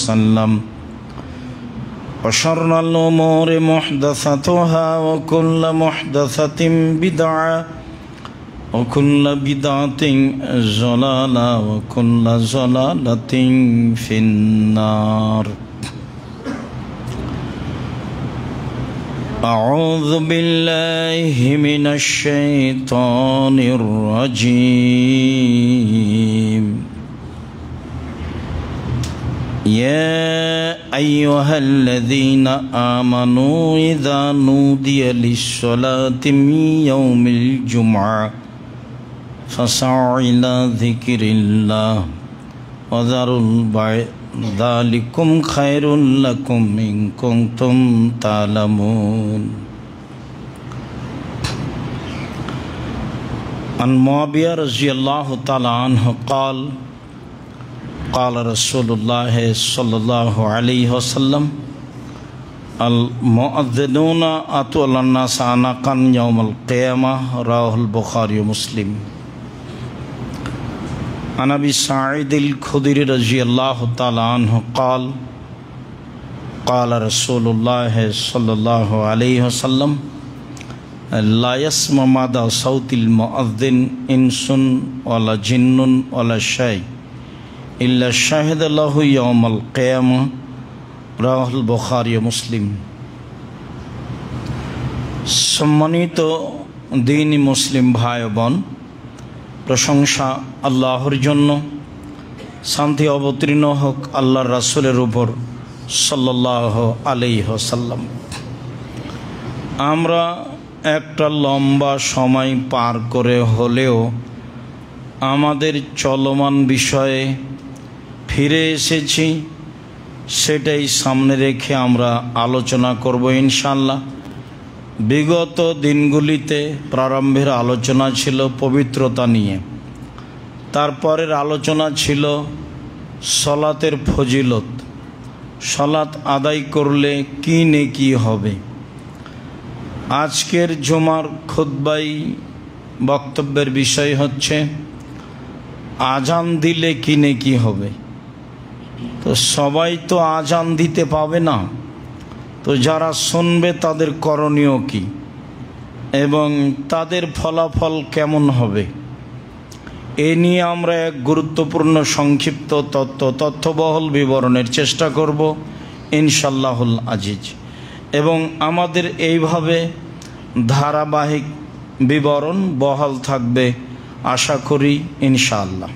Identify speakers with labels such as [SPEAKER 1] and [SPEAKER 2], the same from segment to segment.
[SPEAKER 1] وسلم وشر الأمور محدثاتها وكل محدثة بدعة وكل بدعة ضلالة وكل ضلالة في النار أعوذ بالله من الشيطان الرجيم يا أيها الذين آمنوا إذا نودي للصلاة من يوم الجمعة فاسعوا إلى ذكر الله وذروا البيع ذلكم خير لكم إن كنتم تعلمون عن معاوية رضي الله تعالى عنه قال قال رسول الله صلى الله عليه وسلم المؤذنون أطول الناس عنقا يوم القيامة رواه البخاري ومسلم عن أبي سعيد الخدري رضي الله تعالى عنه قال قال رسول الله صلى الله عليه وسلم لا يسمع مدى صوت المؤذن إنس ولا جن ولا شيء إلا شهد له يوم القيامة رواه البخاري ومسلم সম্মানিত দ্বীনি মুসলিম ভাই বোন, প্রশংসা আল্লাহর জন্য, শান্তি অবতীর্ণ হোক আল্লাহর রাসূলের উপর সাল্লাল্লাহু আলাইহি ওয়াসাল্লাম। আমরা একটা লম্বা সময় পার করে হলেও আমাদের চলমান বিষয়ে ফিরে এসেছি, সেটাই সামনে রেখে আমরা আলোচনা করব ইনশাআল্লাহ। বিগত দিনগুলিতে প্রারম্ভের আলোচনা ছিল পবিত্রতা নিয়ে, তারপরের আলোচনা ছিল সলাতের ফজিলত, সলাত আদায় করলে কি নেকি হবে। আজকের জুমার খুতবাই বক্তব্যের বিষয় হচ্ছে আজান দিলে কি নেকি হবে। তো সবাই তো আজান দিতে পাবে না, তো যারা শুনবে তাদের করণীয় কি এবং তাদের ফলাফল কেমন হবে, এ নিয়ে আমরা এক গুরুত্বপূর্ণ সংক্ষিপ্ত তথ্যবহল বিবরণের চেষ্টা করব ইনশাআল্লাহুল আজিজ। এবং আমাদের এইভাবে ধারাবাহিক বিবরণ বহাল থাকবে আশা করি ইনশাআল্লাহ।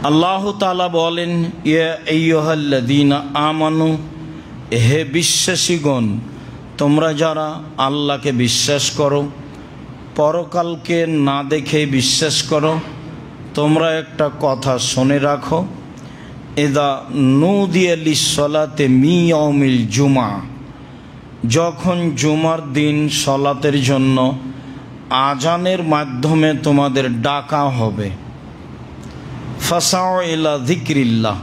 [SPEAKER 1] আল্লাহ তাআলা বলেন, ইয়া আইয়ুহাল্লাযীনা আমানু, হে বিশ্বাসীগণ, তোমরা যারা আল্লাহকে বিশ্বাস করো, পরকালকে না দেখে বিশ্বাস করো, তোমরা একটা কথা শুনে রাখো। ইযা নুদিয়া লিস-সালাতি মিন ইয়াউমিল জুমআ, যখন জুমার দিন সলাতের জন্য আজানের মাধ্যমে তোমাদের ডাকা হবে, ফাসাউ ইলা যিকরিল্লাহ,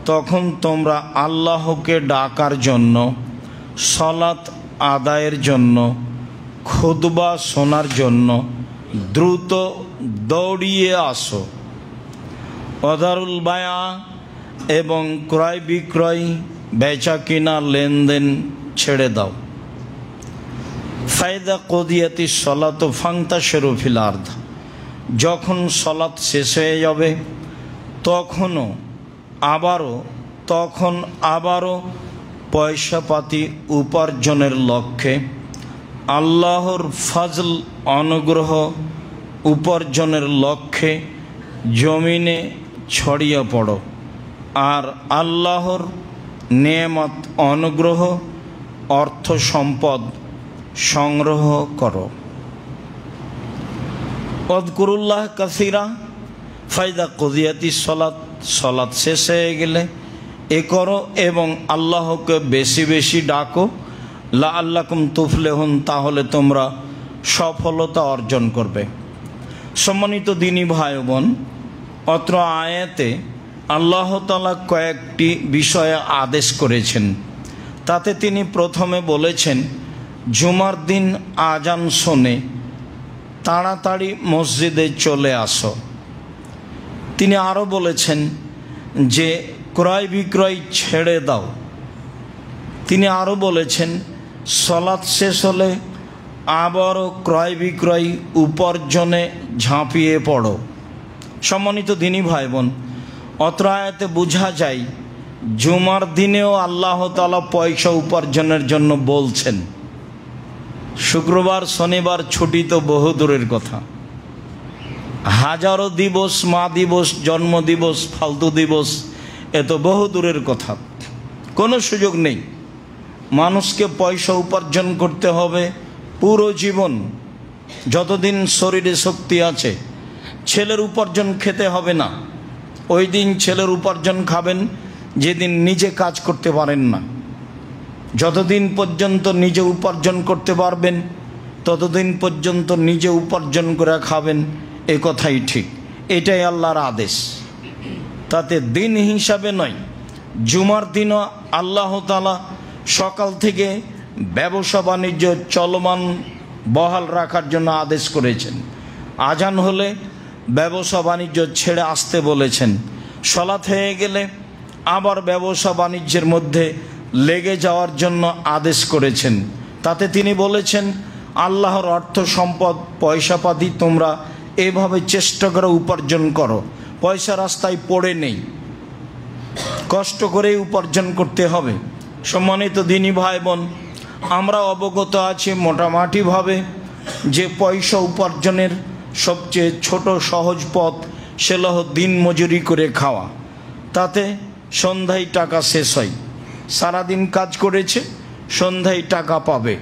[SPEAKER 1] তখন তোমরা আল্লাহকে ডাকার জন্য, সলাত আদায়ের জন্য, খুতবা শোনার জন্য দ্রুত দৌড়িয়ে আসো। ওয়াদারুল বায়া, এবং ক্রয় বিক্রয়, বেচা কিনা, লেনদেন ছেড়ে দাও। ফাইদা কুদিয়াতিস সালাতু ফান্তাশিরু ফিল আরদ, যখন সলাত শেষ হয়ে যাবে তখন আবারও পয়সাপাতি উপার্জনের লক্ষ্যে, আল্লাহর ফজল অনুগ্রহ উপার্জনের লক্ষ্যে জমিনে ছড়িয়ে পড়ো আর আল্লাহর নেয়ামত অনুগ্রহ অর্থ সম্পদ সংগ্রহ করো। ওয়াযকুরুল্লাহ কাসীরা ফাইদা কুদিয়াতিস সালাত, সালাত শেষ হয়ে গেলে এ করো এবং আল্লাহকে বেশি বেশি ডাকো। লাআল্লাকুম তুফলিহুন, তাহলে তোমরা সফলতা অর্জন করবে। সম্মানিত দিনী ভাই বোন, অত্র আয়াতে আল্লাহ তাআলা কয়েকটি বিষয়ে আদেশ করেছেন। তাতে তিনি প্রথমে বলেছেন, জুমার দিন আজান শুনে তাড়াতাড়ি মসজিদে চলে আসো। তিনি আরও বলেছেন যে ক্রয় বিক্রয় ছেড়ে দাও। তিনি আরও বলেছেন সালাত শেষ হলে আবারও ক্রয় বিক্রয় উপার্জনে ঝাঁপিয়ে পড়ো। সম্মানিত দিনী ভাই বোন, অত্র আয়াতে বোঝা যায় জুমার দিনেও আল্লাহ তাআলা পয়সা উপার্জনের জন্য বলছেন। শুক্রবার শনিবার ছুটি তো বহু দূরের কথা, হাজারো দিবস, মা দিবস, জন্ম দিবস, ফালতু দিবস, এ তো বহু দূরের কথা। কোনো সুযোগ নেই। মানুষকে পয়সা উপার্জন করতে হবে পুরো জীবন, যতদিন শরীরে শক্তি আছে। ছেলের উপার্জন খেতে হবে না। ওই দিন ছেলের উপার্জন খাবেন যেদিন নিজে কাজ করতে পারেন না। যতদিন পর্যন্ত নিজে উপার্জন করতে পারবেন ততদিন পর্যন্ত নিজে উপার্জন করে খাবেন, এ কথাই ঠিক। এটাই আল্লাহর আদেশ, তাতে দিন হিসাবে নয়। জুমার দিনও আল্লাহ তাআলা সকাল থেকে ব্যবসা বাণিজ্য চলমান বহাল রাখার জন্য আদেশ করেছেন। আজান হলে ব্যবসা বাণিজ্য ছেড়ে আসতে বলেছেন। সালাত হয়ে গেলে আবার ব্যবসা বাণিজ্যের মধ্যে লেগে যাওয়ার জন্য আদেশ করেছেন। তাতে তিনি বলেছেন আল্লাহর অর্থ সম্পদ পয়সাপাতি তোমরা এভাবে চেষ্টা করে উপার্জন করো, পয়সা রাস্তায় পড়ে নেই, কষ্ট করে উপার্জন করতে হবে। সম্মানিত দিনী ভাই বোন, আমরা অবগত আছি মোটামুটিভাবে যে পয়সা উপার্জনের সবচেয়ে ছোট সহজ পথ সেটা হলো দিন মজুরি করে খাওয়া। তাতে সন্ধ্যায় টাকা শেষ হয়। সারাদিন কাজ করেছে, সন্ধ্যায় টাকা পাবে।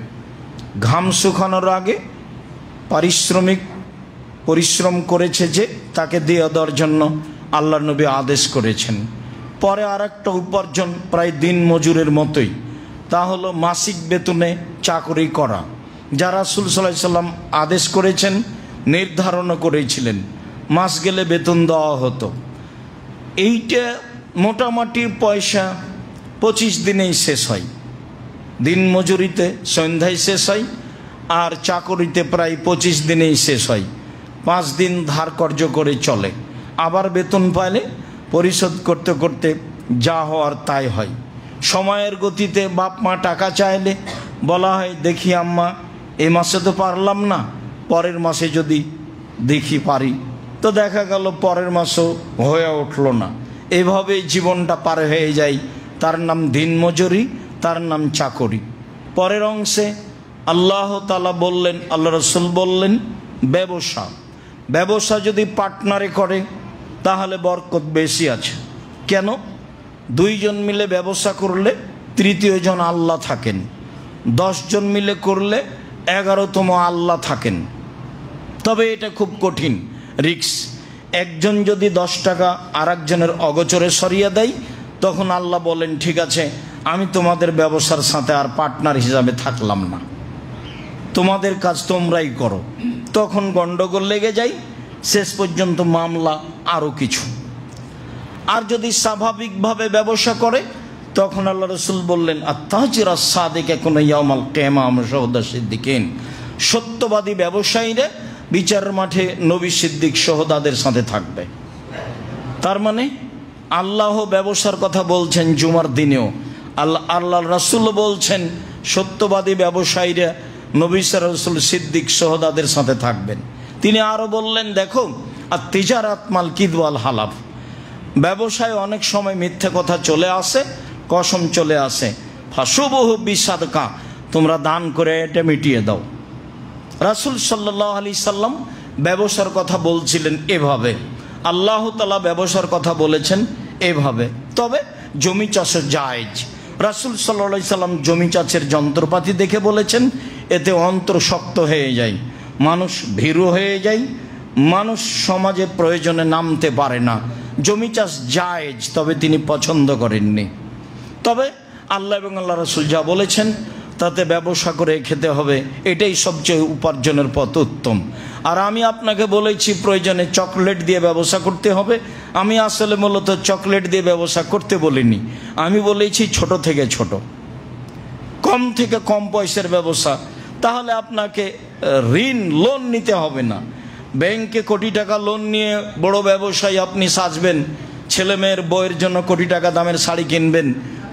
[SPEAKER 1] ঘাম শুকানোর আগে পরিশ্রম করেছে যে তাকে দিয়ে দেওয়ার জন্য আল্লাহর নবী আদেশ করেছেন। পরে আর একটা উপার্জন প্রায় দিন মজুরের মতোই, তা হলো মাসিক বেতনে চাকরি করা, যা রাসূল সাল্লাল্লাহু আলাইহি সাল্লাম আদেশ করেছেন, নির্ধারণ করেছিলেন। মাস গেলে বেতন দেওয়া হতো। এইটা মোটামুটি পয়সা 25 দিনেই শেষ হয়। দিন মজুরিতে সন্ধ্যায় শেষ হয়, আর চাকরিতে প্রায় 25 দিনেই শেষ হয়। 5 দিন ধার কর্য করে চলে। আবার বেতন পাইলে পরিশোধ করতে করতে যা হওয়ার তাই হয়। সময়ের গতিতে বাপ মা টাকা চাইলে বলা হয় দেখি আম্মা এই মাসে তো পারলাম না, পরের মাসে যদি দেখি পারি, তো দেখা গেল পরের মাসও হয়ে উঠলো না। এভাবেই জীবনটা পার হয়ে যায়। তার নাম দিন মজুরি, তার নাম চাকরি। পরের অংশে আল্লাহ তাআলা বললেন, আল্লাহ রাসূল বললেন ব্যবসা যদি পার্টনারে করে তাহলে বরকত বেশি আছে। কেন? 2 জন মিলে ব্যবসা করলে তৃতীয় জন আল্লাহ থাকেন, 10 জন মিলে করলে 11তম আল্লাহ থাকেন। তবে এটা খুব কঠিন, রিস্ক। একজন যদি 10 টাকা আর একজনের অগোচরে সরিয়ে দেয়, তখন আল্লাহ বলেন ঠিক আছে, আমি তোমাদের ব্যবসার সাথে আর পার্টনার হিসাবে থাকলাম না, তোমাদের কাজ তোমরাই করো। তখন গন্ডগোল লেগে যায়, শেষ পর্যন্ত মামলা আরও কিছু। আর যদি স্বাভাবিকভাবে ব্যবসা করে, তখন আল্লাহ রাসূল বললেন আত-তাজির আস-সাদিক ইয়াকুনু ইয়াউমাল কিয়ামাহ শাহুদা সিদ্দিকিন, সত্যবাদী ব্যবসায়ীরা বিচারের মাঠে নবী সিদ্দিক শহদাদের সাথে থাকবে। তার মানে আল্লাহ ব্যবসার কথা বলছেন জুমার দিনেও, আল্লাহ রাসূল বলছেন সত্যবাদী ব্যবসায়ীরা নবী রাসূল সিদ্দিক শহদাদের সাথে থাকবেন। তিনি আরও বললেন দেখো আত-তিজারাত মাল কিযব ওয়াল হালাফ, ব্যবসায় অনেক সময় মিথ্যে কথা চলে আসে, কসম চলে আসে। ফাশুবহু বিসাদকা, তোমরা দান করে এটা মিটিয়ে দাও। রাসূল সাল্লাল্লাহু আলাইহি সাল্লাম ব্যবসার কথা বলছিলেন এভাবে, আল্লাহ তাআলা ব্যবসার কথা বলেছেন এভাবে। তবে জমি চাষের জায়েজ, রাসূল সাল্লাল্লাহু আলাইহি সাল্লাম জমি চাষের যন্ত্রপাতি দেখে বলেছেন, এতে অন্তর শক্ত হয়ে যায়, মানুষ ভীরু হয়ে যায়, মানুষ সমাজে প্রয়োজনে নামতে পারে না। জমি চাষ জায়েজ, তবে তিনি পছন্দ করেননি। তবে আল্লাহ এবং আল্লাহ রাসূল যা বলেছেন তাতে ব্যবসা করে খেতে হবে, এটাই সবচেয়ে উপার্জনের পথ উত্তম। আর আমি আপনাকে বলেছি প্রয়োজনে চকলেট দিয়ে ব্যবসা করতে হবে। আমি আসলে মূলত চকলেট দিয়ে ব্যবসা করতে বলিনি, আমি বলেছি ছোট থেকে ছোট, কম থেকে কম পয়সার ব্যবসা। তাহলে আপনাকে লোন নিতে হবে না। ব্যাংকে কোটি টাকা লোন নিয়ে বড় ব্যবসায়ী আপনি সাজবেন, ছেলে মেয়ের বইয়ের জন্য কোটি টাকা দামের শাড়ি কিনবেন,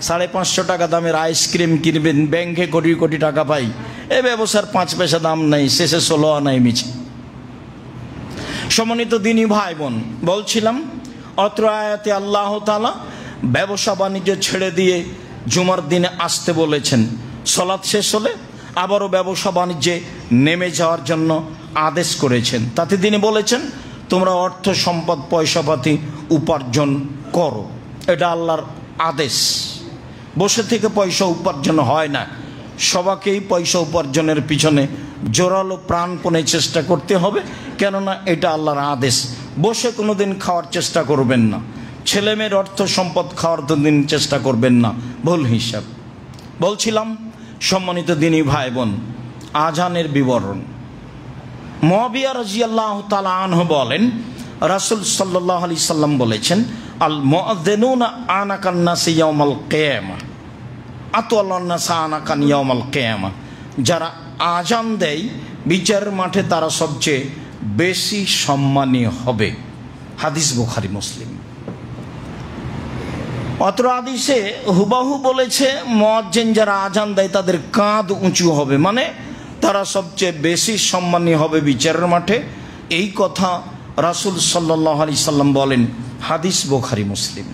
[SPEAKER 1] 550 টাকা দামের আইসক্রিম কিনবেন, ব্যাংকে কোটি কোটি টাকা পাই, এ ব্যবসার 5 পয়সা দাম নাই, শেষে 16 আনাই মিছে। সম্মানিত দিনী ভাই বোন, বলছিলাম অত্র আয়াতে আল্লাহ তাআলা ব্যবসা বাণিজ্য ছেড়ে দিয়ে জুমার দিনে আসতে বলেছেন। সালাত শেষ হলে আবারও ব্যবসা বাণিজ্যে নেমে যাওয়ার জন্য আদেশ করেছেন। তাতে তিনি বলেছেন তোমরা অর্থ সম্পদ পয়সাপাতি উপার্জন করো, এটা আল্লাহর আদেশ। বসে থেকে পয়সা উপার্জন হয় না, সবাইকেই পয়সা উপার্জনের পিছনে জোরালো প্রাণপণে চেষ্টা করতে হবে, কেননা এটা আল্লাহর আদেশ। বসে কোনোদিন খাওয়ার চেষ্টা করবেন না, ছেলেমেয়ের অর্থ সম্পদ খাওয়ার দিন চেষ্টা করবেন না, ভুল হিসাব। বলছিলাম সম্মানিত দিনী ভাই বোন, আজানের বিবরণ। মুআবিয়া রাদিয়াল্লাহু তাআলা আনহু বলেন রাসূল সাল্লাল্লাহু আলাইহি সাল্লাম বলেছেন আল মুআযযিনুনা আনাকান নাসি ইয়াউমাল কিয়ামা আতওয়ালান নাস আনাকান ইয়াউমাল কিয়ামা। যারা আজান দেয় বিচারের মাঠে তারা সবচেয়ে বেশি সম্মানী হবে। হাদিস বুখারী মুসলিম। অত্র হাদিসে হুবাহু বলেছে মুয়াজ্জিন যারা আজান দেয় তাদের কাঁধ উঁচু হবে, মানে তারা সবচেয়ে বেশি সম্মানী হবে বিচারের মাঠে। এই কথা রাসূল সাল্লাল্লাহু আলাইহি সাল্লাম বলেন। হাদিস বুখারী মুসলিম।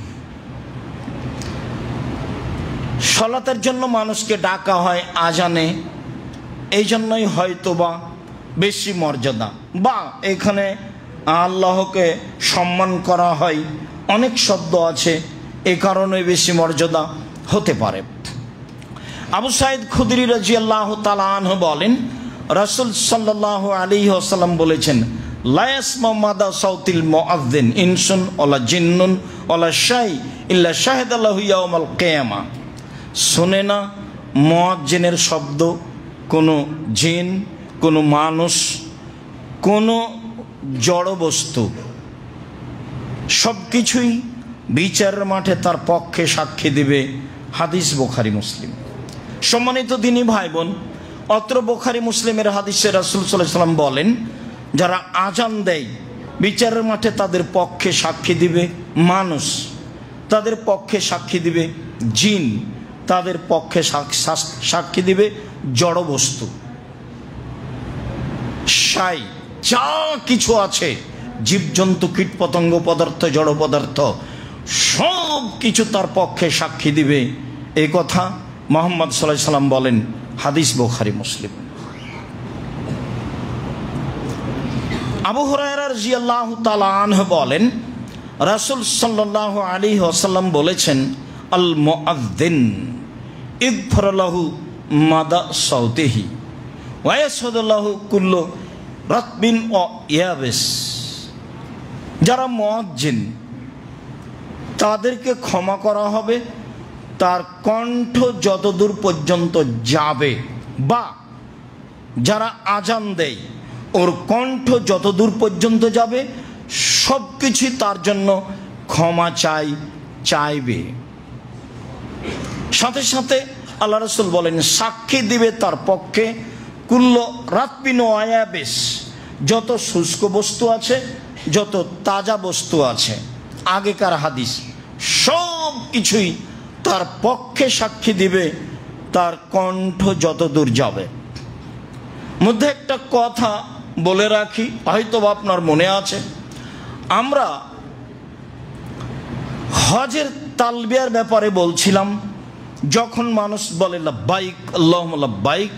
[SPEAKER 1] সালাতের জন্য মানুষকে ডাকা হয় আজানে, এই জন্যই হয়তোবা বেশি মর্যাদা, বা এখানে আল্লাহকে সম্মান করা হয়, অনেক শব্দ আছে, এ কারণে বেশি মর্যাদা হতে পারে। আবু সাঈদ খুদরি রাদিয়াল্লাহু তাআলা আনহু বলেন রাসূল সাল্লাল্লাহু আলাইহি ওয়াসাল্লাম বলেছেন লা ইয়াসমা মাদা সাউতিল মুআযযিন ইনসুন ওয়ালা জিন্নুন ওয়ালা শাই ইল্লা শাহাদাল্লাহু ইয়াউমাল কিয়ামা। শোনে না মুয়াজ্জিনের শব্দ কোনো জিন, কোনো মানুষ, কোনো জড় বস্তু, সব কিছুই বিচারের মাঠে তার পক্ষে সাক্ষী দিবে। হাদিস বুখারী মুসলিম। সম্মানিত দিনী ভাই বোন, অত্র বুখারী মুসলিমের হাদিসে রাসূল সাল্লাল্লাহু আলাইহি ওয়াসাল্লাম বলেন যারা আজান দেয় বিচারের মাঠে তাদের পক্ষে সাক্ষী দিবে মানুষ, তাদের পক্ষে সাক্ষী দিবে জিন, তাদের পক্ষে সাক্ষী দিবে জড় বস্তু, সাই যা কিছু আছে, জীবজন্তু, কীটপতঙ্গ পদার্থ, জড় পদার্থ, সব কিছু তার পক্ষে সাক্ষী দিবে। এই কথা মুহাম্মদ সাল্লাল্লাহু আলাইহি সাল্লাম বলেন। হাদিস বুখারী মুসলিম। আবু হুরায়রা রাদিয়াল্লাহু তাআলা আনহু বলেন রাসূল সাল্লাল্লাহু আলাইহি ওয়াসাল্লাম বলেছেন আল মুআযযিন ইগফর লাহু মাদা সাউতিহি ওয়া ইয়াশহাদু লাহু কুল্লু রাতবিন ওয়া ইয়াবিস। যারা মুআযযিন তাদেরকে ক্ষমা করা হবে তার কণ্ঠ যতদূর পর্যন্ত যাবে, বা যারা আজান দেয় ওর কণ্ঠ যতদূর পর্যন্ত যাবে সব কিছু তার জন্য ক্ষমা চাইবে। সাথে সাথে আল্লাহ রাসূল বলেন সাক্ষী দিবে তার পক্ষে কুল্লু রাতবিন ওয়া ইয়াবিস, যত শুষ্ক বস্তু আছে, যত তাজা বস্তু আছে। আগেকার হাদিস, সব কিছুই তার পক্ষে সাক্ষী দিবে তার কণ্ঠ যত দূর যাবে। মধ্যে একটা কথা বলে রাখি, হয়তো আপনার মনে আছে, আমরা হজের তালবিয়ার ব্যাপারে বলছিলাম। যখন মানুষ বলে লাব্বাইক আল্লাহুম্মা লাব্বাইক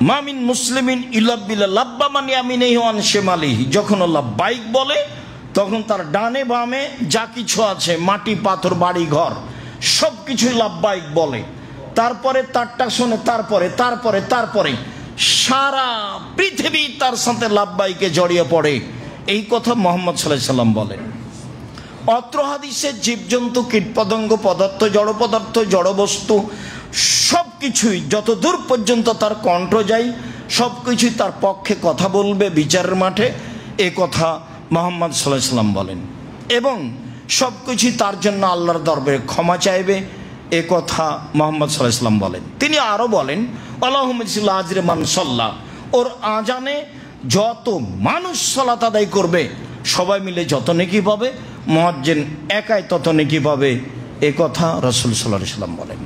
[SPEAKER 1] মা মিন মুসলিমিন ইল্লা বিল্লাহ লাব্বা মান ইয়ামিনিহি ওয়া আন শিমালিহি, যখন লাব্বাইক বলে তখন তার ডানে বামে যা কিছু আছে, মাটি পাথর বাড়ি ঘর, সব কিছুই লাব্বাইক বলে। তারপরে তারটা শুনে তারপরে সারা পৃথিবী তার সাথে লাব্বাইকে জড়িয়ে পড়ে। এই কথা মুহাম্মদ সাল্লাল্লাহু আলাইহি সাল্লাম বলেন। অত্র হাদিসে জীবজন্তু, কীটপতঙ্গ পদার্থ, জড় পদার্থ, জড় বস্তু সব কিছুই যত দূর পর্যন্ত তার কণ্ঠ যায় সব কিছুই তার পক্ষে কথা বলবে বিচারের মাঠে, এ কথা মুহাম্মদ সাল্লাল্লাহু আলাইহি সাল্লাম বলেন। এবং সব কিছুই তার জন্য আল্লাহর দরবারে ক্ষমা চাইবে, এ কথা মুহাম্মদ সাল্লাল্লাহু আলাইহি সাল্লাম বলেন। তিনি আরও বলেন আল্লাহুম্মা সাল্লি আজরি মান সাল্লা, ওর আজানে যত মানুষ সালাত আদায় করবে সবাই মিলে যত নেকি পাবে, মুয়াজ্জিন একাই তত নেকি পাবে, এ কথা রাসূল সাল্লাল্লাহু আলাইহি ওয়াসাল্লাম বলেন।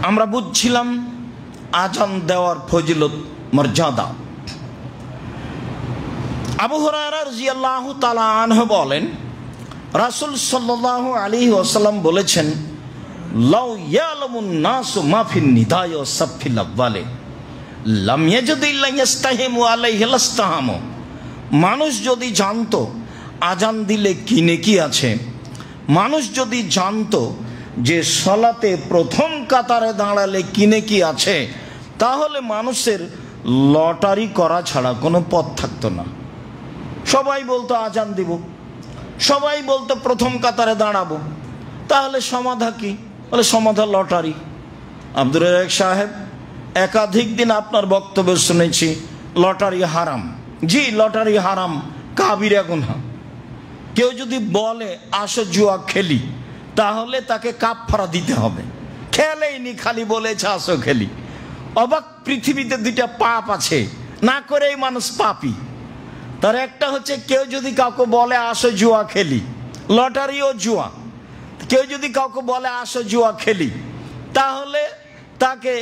[SPEAKER 1] আমরা বুঝছিলাম আজান দেওয়ার ফজিলত, মর্যাদা। আবু হুরায়রা রাদিয়াল্লাহু তাআলা আনহু বলেন, রাসূল সাল্লাল্লাহু আলাইহি ওয়াসাল্লাম বলেছেন, লাউ ইয়ালামুন নাসু মা ফিন নিদায় ওয়া সাফিল আওয়ালে লাম ইয়াজিদু ইল্লা ইস্তাহিমু আলাইহি লাস্তাহামু। মানুষ যদি জানতো আজান দিলে কি নেকি আছে, মানুষ যদি জানতো যে সালাতে প্রথম কাতারে দাঁড়ালে কি নেকি আছে, তাহলে মানুষের লটারি করা ছাড়া কোনো পথ থাকতো না। সবাই বলতো আজান দিব, সবাই বলতো প্রথম কাতারে দাঁড়াবো, তাহলে সমাধা কি? বলে সমাধা লটারি। আব্দুর রাজ্জাক সাহেব, একাধিক দিন আপনার বক্তব্য শুনেছি লটারি হারাম। জি, লটারি হারাম, কাবিরা গুনাহ। কেউ যদি বলে আসো জুয়া খেলি, তাহলে তাকে কাফারা দিতে হবে। খেলেইনি, খালি বলেছে আসো খেলি। অবাক, পৃথিবীতে দুইটা পাপ আছে, না করেই মানুষ পাপী। তার একটা হচ্ছে কেউ যদি কাউকে বলে আসো জুয়া খেলি, লটারিও জুয়া। কেউ যদি কাউকে বলে আসো জুয়া খেলি, তাহলে তাকে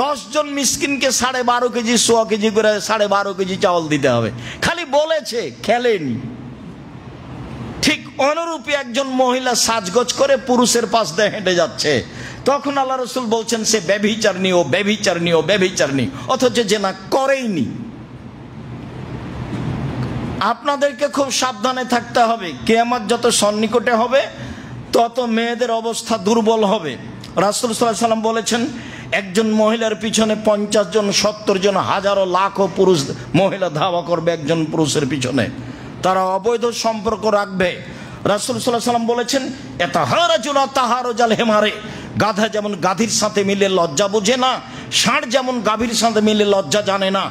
[SPEAKER 1] 10 জন মিসকিনকে 12.5 কেজি, 100 কেজি করে 12.5 কেজি চাউল দিতে হবে। খালি বলেছে, খেলেনি। ঠিক অনুরূপী একজন মহিলা সাজগোজ করে পুরুষের পাশ দিয়ে হেঁটে যাচ্ছে, তখন আল্লাহ রাসূল বলছেন সে ব্যভিচারিণী, ও ব্যভিচারিণী, ও ব্যভিচারিণী, অথচ জেনা করেইনি। আপনাদেরকে খুব সাবধানে থাকতে হবে। কিয়ামত যত সন্নিকটে হবে, তত মেয়েদের অবস্থা দুর্বল হবে। রাসূল সাল্লাল্লাহু আলাইহি ওয়াসাল্লাম বলেছেন, একজন মহিলার পিছনে 50 জন, 70 জন, হাজারো লাখো পুরুষ মহিলা ধাওয়া করবে একজন পুরুষের পিছনে। তারা অবৈধ সম্পর্ক রাখবে। রাসূল সাল্লাল্লাহু আলাইহি ওয়াসাল্লাম বলেছেন, এতাহারাজুনা তাহারুজাল হিমারে, গাধা যেমন গাধীর সাথে মিলে লজ্জা বোঝে না, ষাঁড় যেমন গাভীর সাথে মিলে লজ্জা জানে না,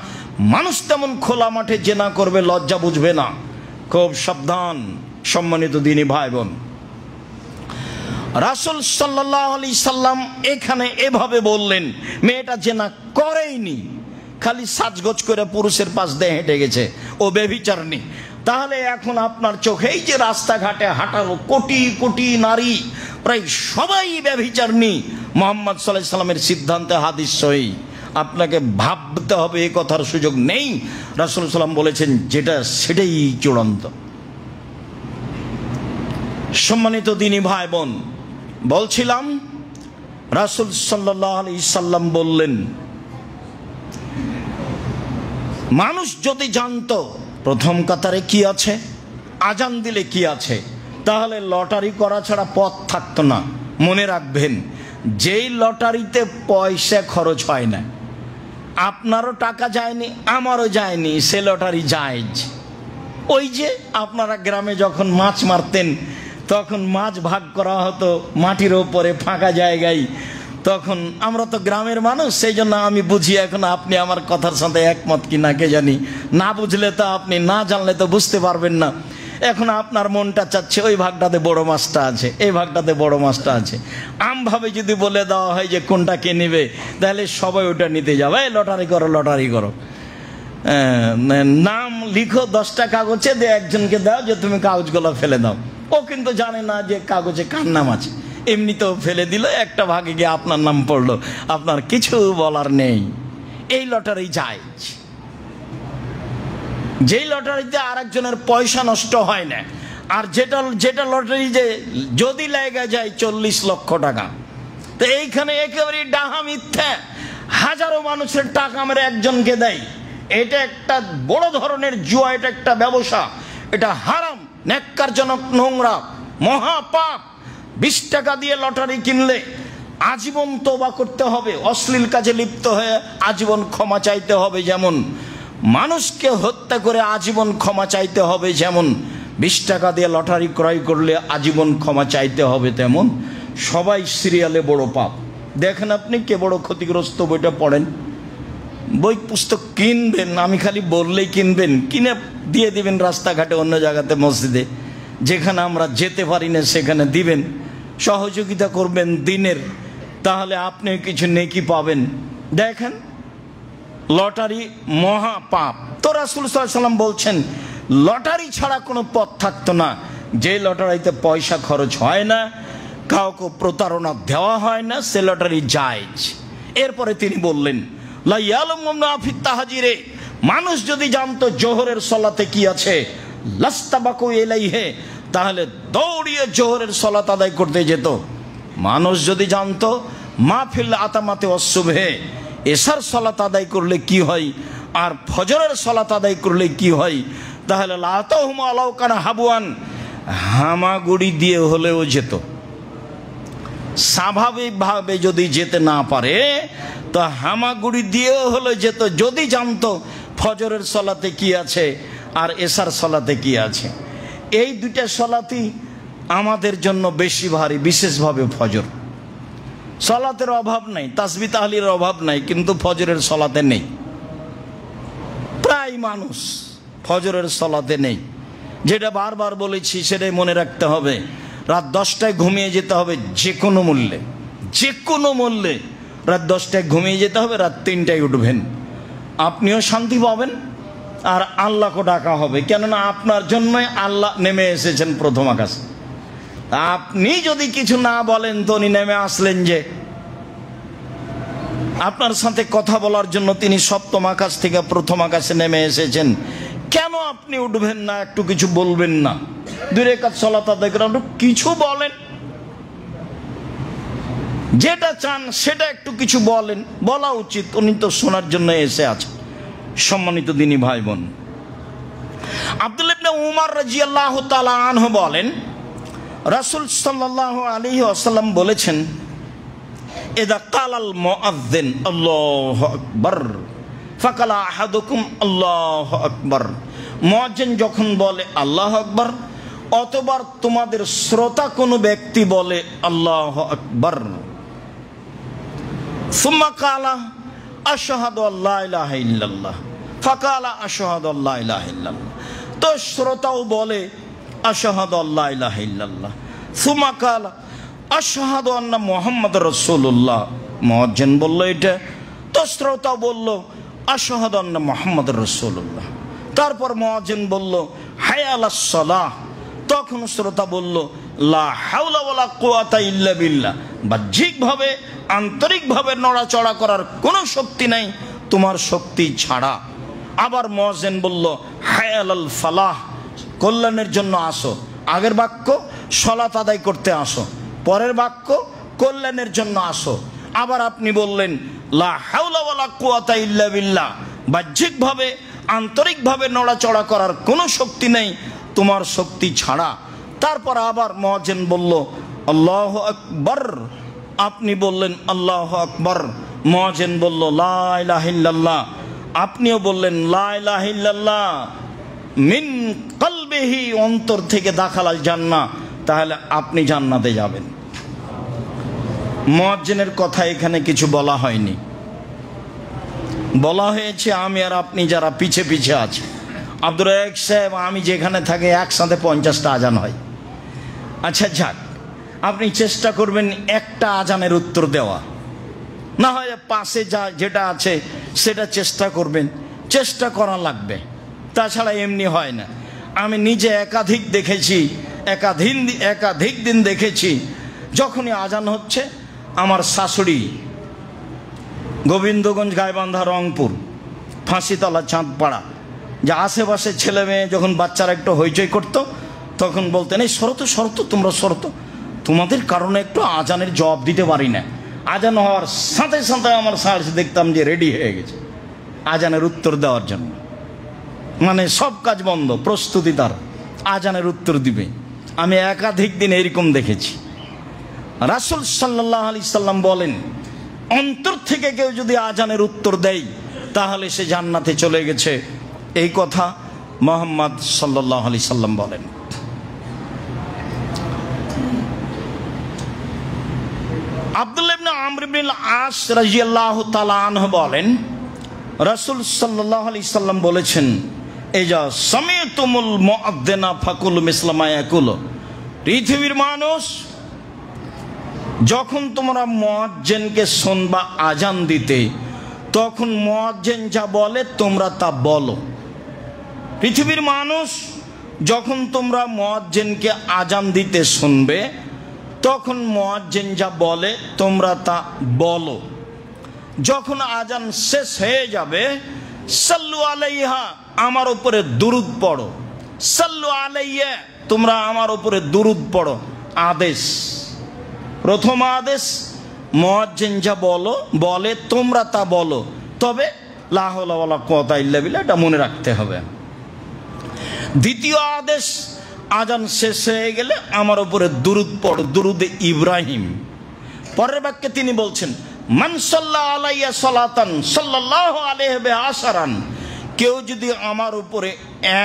[SPEAKER 1] মানুষ তেমন খোলা মাঠে জেনা করবে, লজ্জা বুঝবে না। খুব সাবধান সম্মানিত দিনী ভাই বোন। রাসূল সাল্লাল্লাহু আলাইহি সাল্লাম এখানে এভাবে বললেন, মেয়েটা জেনা করেইনি, খালি সাজগোজ করে পুরুষের পাশ দিয়ে হেঁটে গেছে, ও ব্যভিচারিণী। তাহলে এখন আপনার চোখে এই যে রাস্তাঘাটে হাঁটালো কোটি কোটি নারী, প্রায় সবাই ব্যভিচারিণী। মুহাম্মদ সাল্লাল্লাহু আলাইহি সাল্লামের সিদ্ধান্তে, হাদিস সহিহ। আপনাকে ভাবতে হবে, এই কথার সুযোগ নেই। রাসূল সাল্লাম বলেছেন যেটা, সেটাই চূড়ান্ত। সম্মানিত দিনী ভাই বোন, বলছিলাম রাসূল সাল্লাল্লাহু আলাইহি সাল্লাম বললেন, মানুষ যদি জানতো প্রথম কাতারে কি আছে, আজান দিলে কি আছে, তাহলে লটারি করা ছাড়া পথ থাকতো না। মনে রাখবেন, যেই লটারিতে পয়সা খরচ হয় না, আপনারও টাকা যায়নি, আমারও যায়নি, সে লটারি জায়েজ। ওই যে আপনারা গ্রামে যখন মাছ মারতেন, তখন মাছ ভাগ করা হতো মাটির ওপরে ফাঁকা জায়গায়। তখন আমরা তো গ্রামের মানুষ, সেই জন্য আমি বুঝি। এখন আপনি আমার কথার সাথে একমত কি না কে জানি, না বুঝলে তো আপনি, না জানলে তো বুঝতে পারবেন না। এখন আপনার মনটা চাচ্ছে ওই ভাগটাতে বড় মাছটা আছে, এই ভাগটাতে বড় মাছটা আছে। আমভাবে যদি বলে দেওয়া হয় যে কোনটা কে নেবে, তাহলে সবাই ওটা নিতে যাবে। লটারি করো, লটারি করো, নাম লিখো 10টা কাগজে, দিয়ে একজনকে দাও যে তুমি কাগজগুলো ফেলে দাও। ও কিন্তু জানে না যে কাগজে কার নাম আছে, এমনিতেও ফেলে দিল, একটা ভাগে গিয়ে আপনার নাম পড়লো, আপনার কিছু বলার নেই। এই লটারি জায়েজ। যেই লটারিতে আরেকজনের পয়সা নষ্ট হয় না, আর যেটা লটারি যে যদি লেগে যায় 40 লক্ষ টাকা, তো এইখানে একেবারে ডাহা মিথ্যা। হাজারো মানুষের টাকা মেরে একজনকে দেয়, এটা একটা বড় ধরনের জুয়া, এটা একটা ব্যবসা, এটা হারাম, ন্যাক্কারজনক, নোংরা, মহাপাপ। 20 টাকা দিয়ে লটারি কিনলে আজীবন তওবা করতে হবে, অশ্লীল কাজে লিপ্ত হয়ে আজীবন ক্ষমা চাইতে হবে। যেমন মানুষকে হত্যা করে আজীবন ক্ষমা চাইতে হবে, যেমন 20 টাকা দিয়ে লটারি ক্রয় করলে আজীবন ক্ষমা চাইতে হবে, তেমন সবাই সিরিয়ালে বড় পাপ। দেখেন আপনি কে বড় ক্ষতিগ্রস্ত, বইটা পড়েন। বই পুস্তক কিনবেন, আমি খালি বললেই কিনবেন, কিনে দিয়ে দিবেন রাস্তাঘাটে, অন্য জায়গাতে, মসজিদে, যেখানে আমরা যেতে পারি না সেখানে দিবেন, সহযোগিতা করবেন দিনের, তাহলে আপনি কিছু নেকি পাবেন। দেখেন লটারি মহা পাপ। তো রাসূল সাল্লাল্লাহু আলাইহি সাল্লাম বলছেন লটারি ছাড়া কোনো পথ থাকতো না, যে লটারিতে পয়সা খরচ হয় না, কাউকে প্রতারণা দেওয়া হয় না, সে লটারি জায়েজ। এরপরে তিনি বললেন লা ইয়ালামুনা ফি তাহজিরে, মানুষ যদি জানতো জোহরের সালাতে কি আছে, লাস্তাবাকু ইলাইহি, তাহলে দৌড়িয়ে জোহরের সালাত আদায় করতে যেত। মানুষ যদি জানতো মাহফিল আতামাতে অসুবহে, এশার সালাত আদায় করলে কি হয় আর ফজরের সালাত আদায় করলে কি হয়, তাহলে লাতাহুম আলাউ কানা হাবুয়ান, হামাগুড়ি দিয়ে হলেও যেত। স্বাভাবিকভাবে যদি যেতে না পারে তো হামাগুড়ি দিয়েও হলে যেত, যদি জানতো ফজরের সালাতে কি আছে আর এশার সালাতে কি আছে। এই দুইটা সালাতই আমাদের জন্য বেশি ভারী, বিশেষভাবে ফজর। সালাতের অভাব নাই, তাসবিহ তাহলিলের অভাব নাই, কিন্তু ফজরের সালাতে নেই। প্রায় মানুষ ফজরের সালাতে নেই। যেটা বারবার বলেছি সেটাই মনে রাখতে হবে, রাত 10টায় ঘুমিয়ে যেতে হবে, যে কোনো মূল্যে, যে কোনো মূল্যে রাত 10টায় ঘুমিয়ে যেতে হবে, রাত 3টায় উঠবেন। আপনিও শান্তি পাবেন আর আল্লাহকে ডাকা হবে, কেননা আপনার জন্যই আল্লাহ নেমে এসেছেন প্রথম আকাশে। আপনি যদি কিছু না বলেন তো উনি নেমে আসলেন যে, আপনার সাথে কথা বলার জন্য তিনি সপ্তম আকাশ থেকে প্রথম আকাশে নেমে এসেছেন। কেন আপনি উঠবেন না, একটু কিছু বলবেন না? 2 রাকাত সালাত আদায় করেন, একটু কিছু বলেন, যেটা চান সেটা একটু কিছু বলেন, বলা উচিত। উনি তো শোনার জন্য এসে আছে। সম্মানিত দিনী ভাই বোন, আব্দুল্লাহ ইবনে উমর রাদিয়াল্লাহু তাআলা আনহু বলেন, রাসূল সাল্লাল্লাহু আলাইহি ওয়াসাল্লাম বলেছেন, ইযা ক্বালাল মুআযযিন আল্লাহু আকবার ফাকালা আহাদুকুম আল্লাহু আকবার, মুয়াজ্জিন যখন বলে আল্লাহু আকবার, অথবা তোমাদের শ্রোতা কোনো ব্যক্তি বলে আল্লাহু আকবার, সুম্মা ক্বালা আশহাদু আল্লা ইলাহা ইল্লাল্লাহ ফাকালা আশহাদু আল্লা ইলাহা ইল্লাল্লাহ, তো শ্রোতাও বলে আশহাদু আল্লা ইলাহা ইল্লাল্লাহ, সুম্মা ক্বালা আশহাদু আন্না মুহাম্মাদুর রাসূলুল্লাহ, মুয়াজ্জিন বলল এটা, তো শ্রোতা বলল আশহাদু আন্না মুহাম্মাদুর রাসূলুল্লাহ। তারপর মুয়াজ্জিন বলল হায় আলাস সালাহ, তখন শ্রোতা বলল লা হাওলা ওয়ালা কুওয়াতা ইল্লা বিল্লাহ, বাহ্যিকভাবে আন্তরিকভাবে নড়াচড়া করার কোনো শক্তি নাই তোমার শক্তি ছাড়া। আবার মুয়াজ্জিন বলল হায় আলাল ফালাহ, কল্যাণের জন্য আসো। আগের বাক্য সালাত আদায় করতে আসো, পরের বাক্য কল্যাণের জন্য আসো। আবার আপনি বললেন লা হাওলা ওয়ালা কুওয়াতা ইল্লা বিল্লাহ, বাহ্যিকভাবে আন্তরিকভাবে নড়াচড়া করার কোনো শক্তি নেই তোমার শক্তি ছাড়া। তারপর আবার মুয়াজ্জিন বলল আল্লাহু আকবার, আপনি বললেন আল্লাহু আকবার। মুয়াজ্জিন বলল লা ইলাহা ইল্লাল্লাহ, আপনিও বললেন লা ইলাহা ইল্লাল্লাহ, মিন কলবিহি, অন্তর থেকে দাখালাল জান্নাহ, তাহলে আপনি জান্নাতে যাবেন। মুয়াজ্জিনের কথা এখানে কিছু বলা হয়নি, বলা হয়েছে আমি আর আপনি যারা পিছে পিছে আছে। আব্দুর রাজ্জাক সাহেব, আমি যেখানে থাকি একসাথে 50টা আজান হয়। আচ্ছা যাক, আপনি চেষ্টা করবেন একটা আজানের উত্তর দেওয়া, না হয় পাশে যেটা আছে সেটা চেষ্টা করবেন, চেষ্টা করা লাগবে, তাছাড়া এমনি হয় না। আমি নিজে একাধিক দেখেছি, একাধিক দিন দেখেছি, যখনই আজান হচ্ছে আমার শাশুড়ি গোবিন্দগঞ্জ, গাইবান্ধা, রংপুর, ফাঁসিতলা, চাঁদপাড়া, যে আশেপাশে ছেলে মেয়ে যখন বাচ্চারা একটু হইচই করতো তখন বলতেন এই শরত শরত, তোমরা শরত, তোমাদের কারণে একটু আজানের জবাব দিতে পারি না। আজান হওয়ার সাথে সাথে আমার শাশুড়ি দেখতাম যে রেডি হয়ে গেছে আজানের উত্তর দেওয়ার জন্য, মানে সব কাজ বন্ধ, প্রস্তুতি তার আজানের উত্তর দিবে। আমি একাধিক দিন এরকম দেখেছি। রাসূল সাল্লাল্লাহু আলাইহি সাল্লাম বলেন, অন্তর থেকে কেউ যদি আজানের উত্তর দেয় তাহলে সে জান্নাতে চলে গেছে। এই কথা মুহাম্মদ সাল্লাল্লাহু আলাইহি সাল্লাম বলেন। আব্দুল্লাহ ইবনে আমর ইবনে আস রাদিয়াল্লাহু তাআলা আনহু বলেন, রাসূল সাল্লাল্লাহু আলাইহি সাল্লাম বলেছেন, ইজা সামিতুমুল মুআদ্দিনা ফাকুলু মিসলা মা ইয়াকুলু, পৃথিবীর মানুষ, যখন তোমরা মুয়াজ্জিনকে শুনবা আজান দিতে, তখন মুয়াজ্জিন যা বলে তোমরা তা বলো। পৃথিবীর মানুষ যখন তোমরা মুয়াজ্জিনকে আজান দিতে শুনবে তখন মুয়াজ্জিন যা বলে তোমরা তা বলো। যখন আজান শেষ হয়ে যাবে সাল্লু আলাইহা, আমার উপরে দুরূদ পড়ো। সাল্লু আলাইয়া, তোমরা আমার উপরে দুরূদ পড়ো। আদেশ, প্রথম আদেশ মুয়াজ্জিন যা বলে তোমরা তা বলো, তবে লা হাওলা ওয়ালা কুওয়াতা ইল্লা বিল্লাহ, এটা মনে রাখতে হবে। দ্বিতীয় আদেশ, আজান শেষ হয়ে গেলে আমার উপরে দুরূদ পড়ো, দুরূদে ইব্রাহিম। পরের বাক্যে তিনি বলছেন মান সাল্লা আলাইয়া সালাতান সাল্লাল্লাহু আলাইহি বিআশারান, কেউ যদি আমার উপরে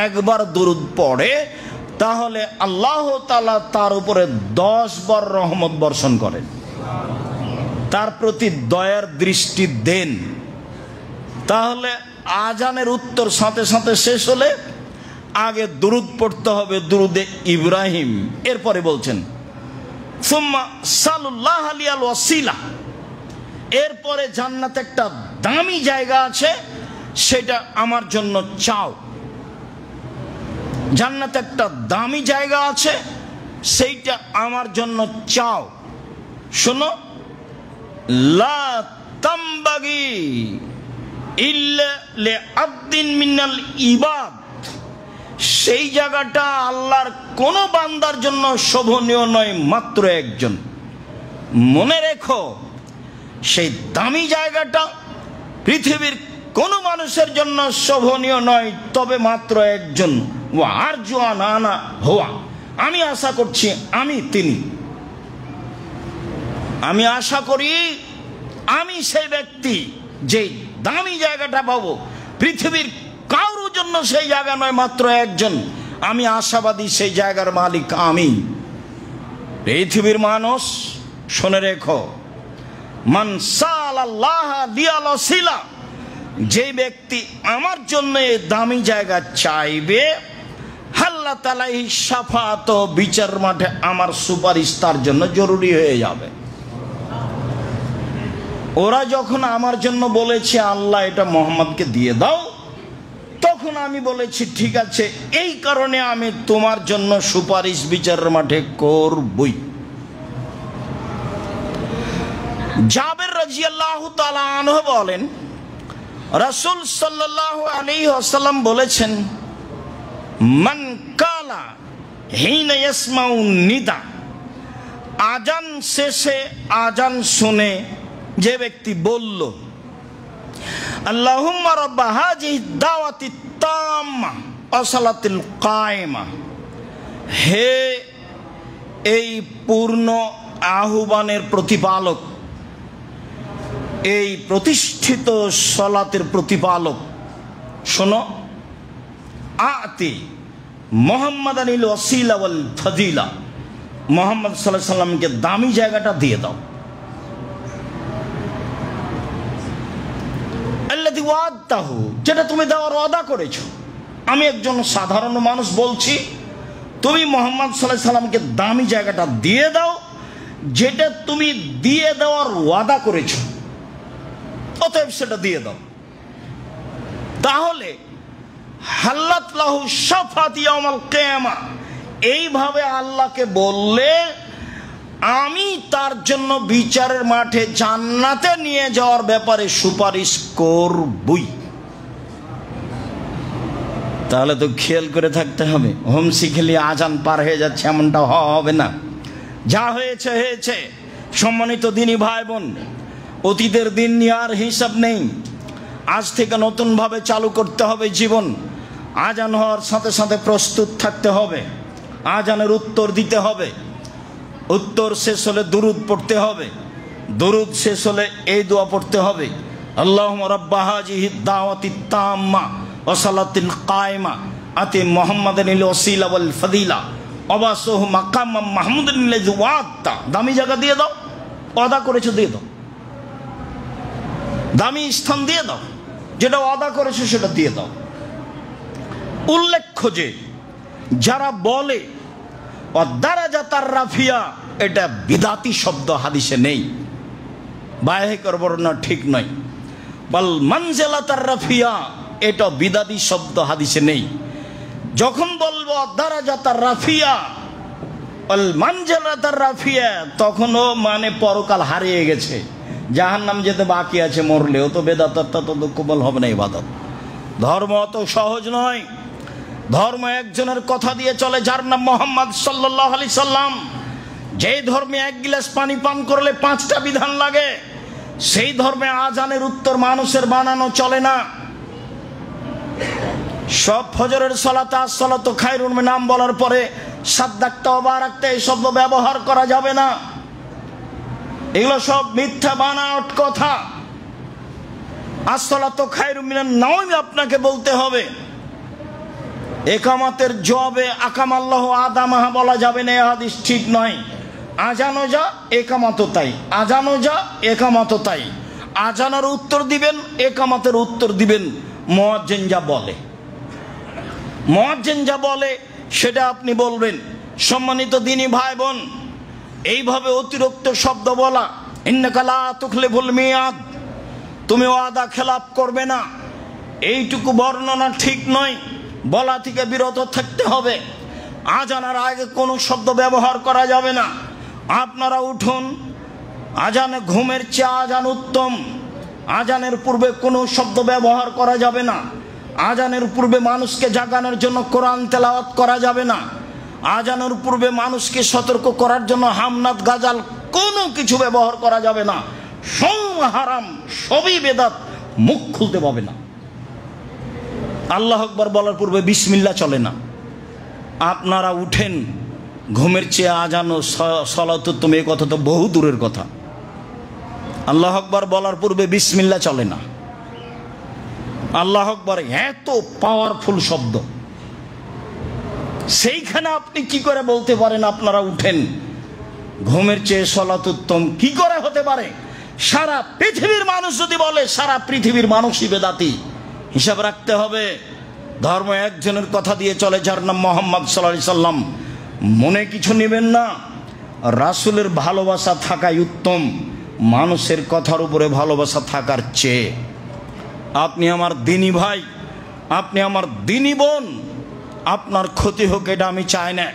[SPEAKER 1] একবার দুরূদ পড়ে তাহলে আল্লাহ তাআলা তার উপরে 10 বার রহমত বর্ষণ করেন, তার প্রতি দয়ার দৃষ্টি দেন। তাহলে আজানের উত্তর সাথে সাথে শেষ হলে আগে দুরূদ পড়তে হবে, দুরূদে ইব্রাহিম। এরপরে বলছেন সুম্মা সাল্লাল্লাহু আলাইহিল ওয়াসিলা, এরপরে জান্নাতে একটা দামি জায়গা আছে, সেটা আমার জন্য চাও। জান্নাতে একটা দামি জায়গা আছে, সেইটা আমার জন্য চাও। শোনো, লা তামবাগি ইল্লা লিআবদিন মিনাল ইবাদ, সেই জায়গাটা আল্লাহর কোন বান্দার জন্য শোভনীয় নয়, মাত্র একজন। মনে রেখো, সেই দামি জায়গাটা পৃথিবীর কোন মানুষের জন্য শোভনীয় নয়, তবে মাত্র একজন। ওয়া আরজু আন আনা হুয়া, আমি আশা করছি আমি তিনি। আমি আশা করি আমি সেই ব্যক্তি যে দামি জায়গাটা পাবো। পৃথিবীর কারোর জন্য সেই জায়গা নয়, মাত্র একজন। আমি আশাবাদী সেই জায়গার মালিক আমি। পৃথিবীর মানুষ শুনে রেখো, মান সালাল্লাহ লিয়াল ওয়াসিলা, যে ব্যক্তি আমার জন্য এই দামি জায়গা চাইবে, আল্লাহ তাআলা শাফাত, বিচার মাঠে আমার সুপারিশ তার জন্য জরুরি হয়ে যাবে। ওরা যখন আমার জন্য বলেছে আল্লাহ এটা মুহাম্মদকে দিয়ে দাও, তখন আমি বলেছি ঠিক আছে, এই কারণে আমি তোমার জন্য সুপারিশ বিচারের মাঠে করবই। জাবের রাদিয়াল্লাহু তাআলা আনহু বলেন, রাসূল সাল্লাল্লাহু আলাইহি ওয়াসাল্লাম বলেছেন, মান কালা হিনা ইয়াসমাউ নিদা, আজান শেষে আজান শুনে যে ব্যক্তি বলল আল্লাহুম্মা রাব্ব হাযিহি দাওয়াতি তাম্মা ওয়া সালাতিল কায়েমা, হে এই পূর্ণ আহ্বানের প্রতিপালক, এই প্রতিষ্ঠিত সালাতের প্রতিপালক, শোনো, আতি মুহাম্মাদানিল ওয়াসিলা ওয়াল ফাদিলা, মুহাম্মদ সাল্লাল্লাহু আলাইহি সাল্লামকে দামি জায়গাটা দিয়ে দাও। আল্লাযী ওয়াদাহু, যেটা তুমি দেওয়ার ওয়াদা করেছো। আমি একজন সাধারণ মানুষ বলছি, তুমি মুহাম্মদ সাল্লাল্লাহু আলাইহি সাল্লামকে দামি জায়গাটা দিয়ে দাও, যেটা তুমি দিয়ে দেওয়ার ওয়াদা করেছো, অতএব সেটা দিয়ে দাও। তাহলে হাল্লাত লাহু শাফাতি ইয়াউমাল কিয়ামা, এইভাবে আল্লাহকে বললে আমি তার জন্য বিচারের মাঠে জান্নাতে নিয়ে যাওয়ার ব্যাপারে সুপারিশ করবই। তাহলে তো খেয়াল করে থাকতে হবে, হোমসি খেলে আজান পার হয়ে যাচ্ছে এমনটা হবে না। যা হয়েছে হয়েছে। সম্মানিত দিনী ভাই বোন, অতীতের দিন নিয়ে আর হিসাব নেই। আজ থেকে নতুনভাবে চালু করতে হবে জীবন। আজান হওয়ার সাথে সাথে প্রস্তুত থাকতে হবে, আজানের উত্তর দিতে হবে, উত্তর শেষ হলে দুরূদ পড়তে হবে, দুরূদ শেষ হলে এই দোয়া পড়তে হবে, আল্লাহুম্মা রাব্বা হাযিহি দাওয়াতি তাম্মা ওয়া সালাতিল কায়েমা আতি মুহাম্মাদানিল ওয়াসিলা ওয়াল ফাদিলা ওয়াবাসুহু মাকামাম মাহমুদানিল্লাযী ওয়া'আদতা, দামি জায়গা দিয়ে দাও, ওয়াদা করেছো দিয়ে দাও, দামি স্থান দিয়ে দাও, যেটা ওয়াদা করেছো সেটা দিয়ে দাও। উল্লেখ্য যে যারা বলে দারাজাতার রাফিয়া, এটা বিদাতি শব্দ হাদিসে নেই, বায়াহিকর বর্ণনা ঠিক নয়। বাল মানজিলাতার রাফিয়া, এটা বিদাতি শব্দ হাদিসে নেই। যখন বলবো দারাজাতার রাফিয়া আল মানজিলাতার রাফিয়া, তখনও মানে পরকাল হারিয়ে গেছে, জাহান্নাম যেতে বাকি আছে, মরলেও তো বেদাতটা তো কবুল হবে না। ইবাদত ধর্ম অত সহজ নয়। ধর্ম একজনের কথা দিয়ে চলে, যার নাম মুহাম্মদ সাল্লাল্লাহু আলাইহি সাল্লাম। যেই ধর্মে এক গিলাস পানি পান করলে 5টা বিধান লাগে, সেই ধর্মে আজানের উত্তর মানুষের বানানো চলে না। সব ফজরের সালাতে আসসালাতু খায়রুন মিনান নাম বলার পরে সাদ্দাকতা ওয়া বারাকতা এই শব্দ ব্যবহার করা যাবে না। এগুলো সব মিথ্যা বানাওয়াট কথা। আসসালাতু খায়রুন মিনান নাম আপনাকে বলতে হবে। একামতের জবাবে আকামাল্লাহু আদামাহা বলা যাবে না, এই হাদিস ঠিক নয়। আজানও যা একামতও তাই, আজানও যা একামতও তাই। আজানের উত্তর দিবেন, একামতের উত্তর দিবেন। মুয়াজ্জিন যা বলে, মুয়াজ্জিন যা বলে সেটা আপনি বলবেন। সম্মানিত দিনী ভাই বোন, এইভাবে অতিরিক্ত শব্দ বলা, ইন্নাকা লা তুখলিফুল মিয়াদ, তুমি ওয়াদা খেলাপ করবে না, এইটুকু বর্ণনা ঠিক নয়। বলা থেকে বিরত থাকতে হবে। আজানের আগে কোনো শব্দ ব্যবহার করা যাবে না। আপনারা উঠুন, আজানে ঘুমের চেয়ে আজান উত্তম। আজানের পূর্বে কোনো শব্দ ব্যবহার করা যাবে না। আজানের পূর্বে মানুষকে জাগানোর জন্য কোরআন তেলাওয়াত করা যাবে না। আজানের পূর্বে মানুষকে সতর্ক করার জন্য হামনাত গাজাল কোনো কিছু ব্যবহার করা যাবে না। সব হারাম, সবই বেদাত, মুখ খুলতে পাবে না। আল্লাহু আকবার বলার পূর্বে বিসমিল্লাহ চলে না। আপনারা উঠেন, ঘুমের চেয়ে আজান ও সালাত উত্তম, এই কথা তো বহু দূরের কথা। আল্লাহু আকবার বলার পূর্বে বিসমিল্লাহ চলে না। আল্লাহু আকবার এত পাওয়ারফুল শব্দ, সেইখানে আপনি কি করে বলতে পারেন আপনারা উঠেন, ঘুমের চেয়ে সালাত উত্তম? কি করে হতে পারে? সারা পৃথিবীর মানুষ যদি বলে, সারা পৃথিবীর মানুষই বেদাতি। হিসাব রাখতে হবে। ধর্ম একজনের কথা দিয়ে চলে, যার নাম মুহাম্মদ সাল্লাল্লাহু আলাইহি সাল্লাম। মনে কিছু নেবেন না। রাসূলের ভালোবাসা থাকাই উত্তম মানুষের কথার উপরে ভালোবাসা থাকার চেয়ে। আপনি আমার দিনী ভাই, আপনি আমার দিনী বোন, আপনার ক্ষতি হোক এটা আমি চাই না।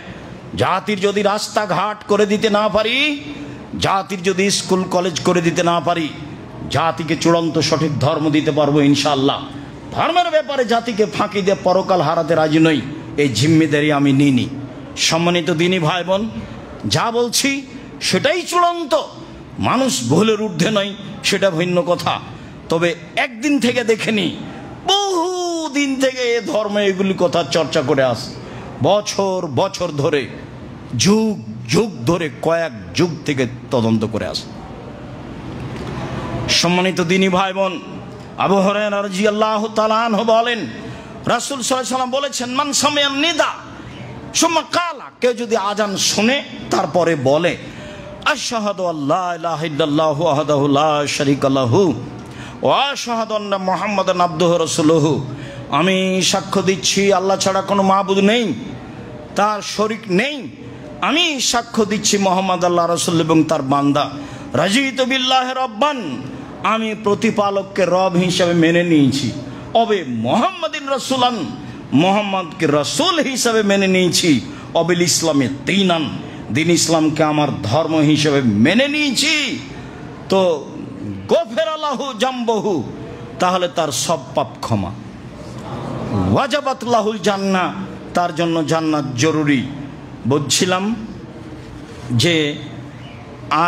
[SPEAKER 1] জাতির যদি রাস্তাঘাট করে দিতে না পারি, জাতির যদি স্কুল কলেজ করে দিতে না পারি, জাতিকে চূড়ান্ত সঠিক ধর্ম দিতে পারবো ইনশাআল্লাহ। ধর্মের ব্যাপারে জাতিকে ফাঁকি দিয়ে পরকাল হারাতে রাজি নই, এই জিম্মেদারি আমি নিইনি। সম্মানিত দিনী ভাই বোন, যা বলছি সেটাই চূড়ান্ত। মানুষ ভুলের ঊর্ধ্বে নয়, সেটা ভিন্ন কথা। তবে একদিন থেকে দেখেনি, বহু দিন থেকে এ ধর্মে এগুলি কথা চর্চা করে আস, বছর বছর ধরে, যুগ যুগ ধরে, কয়েক যুগ থেকে তদন্ত করে আস। সম্মানিত দিনী ভাই বোন, আবু হুরায়রা রাদিয়াল্লাহু তাআলা আনহু বলেন, রাসূল সাল্লাল্লাহু আলাইহি ওয়াসাল্লাম বলেছেন, মান সামিআন নিদা সুম্মা কালা, কেউ যদি আজান শুনে তারপরে বলে, আশহাদু আল্লা ইলাহা ইল্লাল্লাহু ওয়াহদাহু লা শারীকা লাহু ওয়া আশহাদু আন্না মুহাম্মাদান আবদুহু রাসূলুহু, আমি সাক্ষ্য দিচ্ছি আল্লাহ ছাড়া কোনো মাবুদ নেই, তার শরীক নেই। আমি সাক্ষ্য দিচ্ছি মুহাম্মদ আল্লাহ রাসূল এবং তার বান্দা। রাজিতু বিল্লাহি রাব্বান, আমি প্রতিপালককে রব হিসাবে মেনে নিয়েছি। অবে মুহাম্মাদিন রাসূলান, মুহাম্মদকে রাসূল হিসাবে মেনে নিয়েছি। অবিল ইসলামে দীনান, দিন ইসলামকে আমার ধর্ম হিসাবে মেনে নিয়েছি। তো গফিরা লাহু জামবহু, তাহলে তার সব পাপ ক্ষমা। ওয়াজাবাত লাহুল জান্নাহ, তার জন্য জান্নাত জরুরি। বলছিলাম যে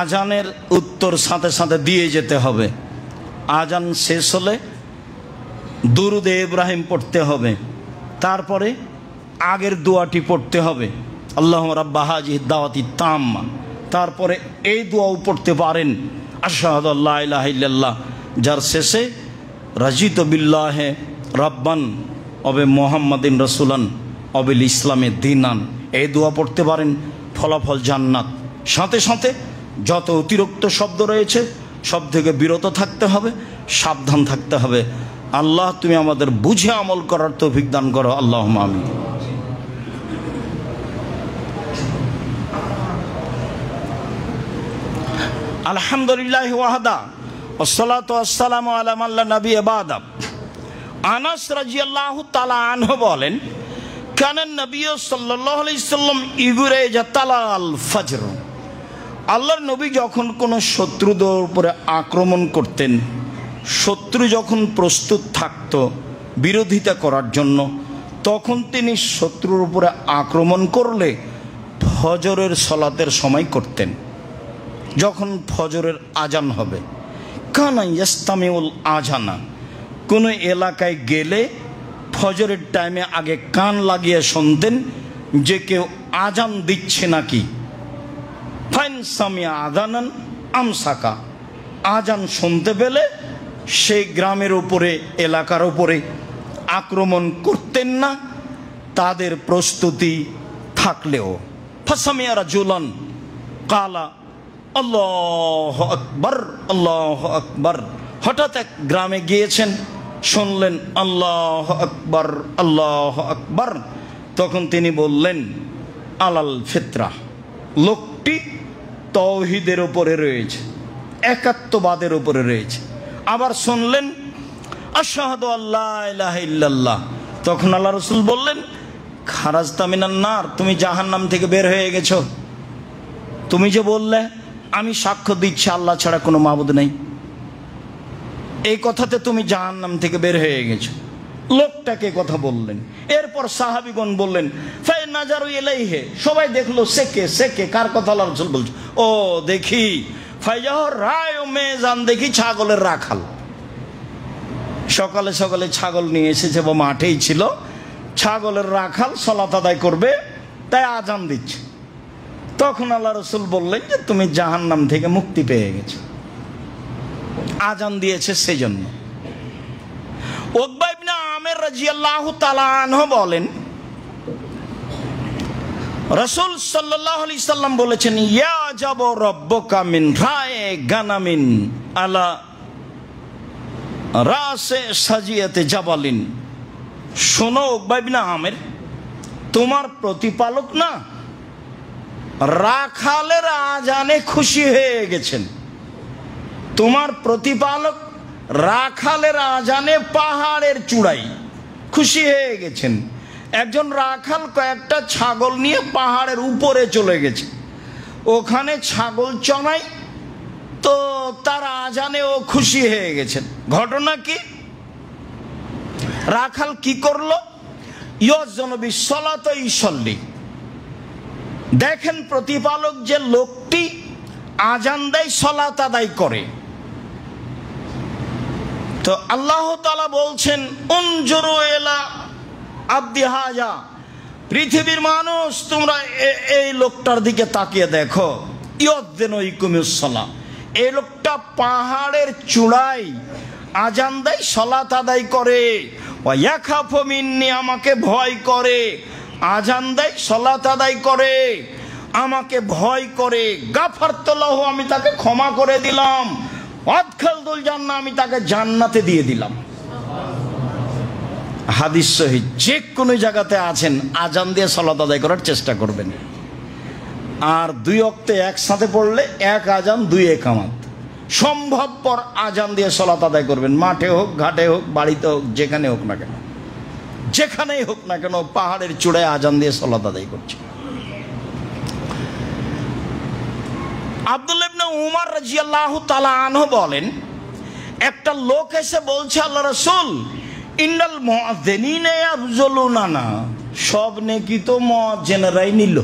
[SPEAKER 1] আজানের উত্তর সাথে সাথে দিয়ে যেতে হবে। আজান শেষ হলে দুরুদে ইব্রাহিম পড়তে হবে, তারপরে আগের দোয়াটি পড়তে হবে, আল্লাহুম্মা রাব্বা হাযিহি দাওয়াতি তাম্মা। তারপরে এই দোয়াও পড়তে পারেন, আশহাদু আল্লা ইলাহা ইল্লাল্লাহ, যার শেষে রাজিতু বিল্লাহি রাব্বান অবে মুহাম্মাদিন রাসূলান অবিল ইসলামে দীনান। এই দোয়া পড়তে পারেন, ফলাফল জান্নাত। সাথে সাথে যত অতিরিক্ত শব্দ রয়েছে সব থেকে বিরত থাকতে হবে, সাবধান থাকতে হবে। আল্লাহ তুমি আমাদের বুঝে আমল করার তৌফিক দান করো, আল্লাহুম্মা আমিন। আলহামদুলিল্লাহ ওয়াহদা ওয়াসসালাতু ওয়াসসালামু আলা মান লা নাবিয়্যা বা'দা। আনাস রাদিয়াল্লাহু তাআলা আনহু বলেন, কানান নবী সাল্লাল্লাহু আলাইহি সাল্লাম ইগুরে জাতালাল ফজর, আল্লাহর নবী যখন কোনো শত্রুদের উপরে আক্রমণ করতেন, শত্রু যখন প্রস্তুত থাকতো বিরোধিতা করার জন্য, তখন তিনি শত্রুর উপরে আক্রমণ করলে ফজরের সলাতের সময় করতেন। যখন ফজরের আজান হবে, কানা ইয়াস্তামিউল আজানা, কোনো এলাকায় গেলে ফজরের টাইমে আগে কান লাগিয়ে শুনতেন যে কেউ আজান দিচ্ছে নাকি। ফাইন সামিয়া আদানান আমসাকা, আজান শুনতে পেলে সেই গ্রামের উপরে এলাকার উপরে আক্রমণ করতেন না, তাদের প্রস্তুতি থাকলেও। ফাসামিয়া রাজুলান কালা আল্লাহু আকবার আল্লাহু আকবার, হঠাৎ এক গ্রামে গিয়েছেন, শুনলেন আল্লাহু আকবার আল্লাহু আকবার, তখন তিনি বললেন আলাল ফিতরা, লোকটি তাওহীদের উপরে রয়েছে, একাত্মবাদের উপরে রয়েছে। আবার শুনলেন আশহাদু আল্লা ইলাহা ইল্লাল্লাহ, তখন আল্লাহ রাসূল বললেন খারাজতা মিনান নার, তুমি জাহান্নাম থেকে বের হয়ে গেছো। তুমি যে বললে আমি সাক্ষ্য দিচ্ছি আল্লাহ ছাড়া কোনো মাবুদ নেই, এই কথাতে তুমি জাহান্নাম থেকে বের হয়ে গেছো। লোকটাকে কথা বললেন। এরপর সাহাবীগণ বললেন ফাই নাজারু ইলাইহি, সবাই দেখলো সেকে কার কথা আল্লাহ রাসূল বলছে। ও দেখি ফাইজাহ রায় ও মেজান, দেখি ছাগলের রাখাল। সকালে সকালে ছাগল নিয়ে এসেছে বা মাঠেই ছিল, ছাগলের রাখাল সালাত আদায় করবে, তাই আজান দিচ্ছে। তখন আল্লাহ রাসূল বললেন যে তুমি জাহান্নাম থেকে মুক্তি পেয়ে গেছো, আজান দিয়েছে সেই জন্য। উকবা ইবনে আমির রাদিয়াল্লাহু তাআলা আনহু বলেন রাসূল সাল্লাল্লাহু আলাইহি সাল্লাম বলেছেন ইয়া জাবু রাব্বুকা মিন রায়ে গানামিন আলা রাসে সাজিয়াতে জাবালিন। শোনো উকবা ইবনে আমির, তোমার প্রতিপালক না রাখালের আজানে খুশি হয়ে গেছেন। তোমার প্রতিপালক রাখালের আজানে পাহাড়ের চূড়ায় খুশি হয়ে গেছেন। একজন রাখাল কয়েকটা ছাগল নিয়ে পাহাড়ের উপরে চলে গেছে, ওখানে ছাগল চড়াই, তো তার আজানে ও খুশি হয়ে গেছেন। ঘটনা কি? রাখাল কি করলো? ইয়জনবি সলাত ইসল্লি, দেখেন প্রতিপালক যে লোকটি আজান দেয় সলাত আদায় করে, তো আল্লাহ তাআলা বলছেন উনজুরু ইলা আবদি হাজা, পৃথিবীর মানুষ তোমরা এই লোকটার দিকে তাকিয়ে দেখো। ইয়দ্দিনু ইকুমিস সালাহ, এই লোকটা পাহাড়ের চূড়ায় আজান দেয় সলাত আদায় করে। ওয়া ইয়াখাফু মিন্নি, আমাকে ভয় করে, আজান দেয় সলাত আদায় করে, আমাকে ভয় করে। গাফারতু লাহু, আমি তাকে ক্ষমা করে দিলাম। আদখালতুল জান্নাহ, আমি তাকে জান্নাতে দিয়ে দিলাম। হাদিস সহিহ। যে কোনো জায়গাতে আছেন আজান দিয়ে সালাত আদায় করার চেষ্টা করবেন। আর দুই ওয়াক্তে একসাথে পড়লে এক আজান দুই একামত, সম্ভবপর আজান দিয়ে সালাত আদায় করবেন। মাঠে হোক, ঘাটে হোক, বাড়িতে হোক, যেখানে হোক না কেন, যেখানেই হোক না কেন, পাহাড়ের চূড়ায় আজান দিয়ে সালাত আদায় করছে। আব্দুল্লাহ ইবনে উমর রাদিয়াল্লাহু তাআলা আনহু বলেন একটা লোক এসে বলছে আল্লাহ রাসূল ইন্নাল মুআযযিনিনা ইয়াবযুলুনা, সব নেকি তো মুআযযিনরাই নিল।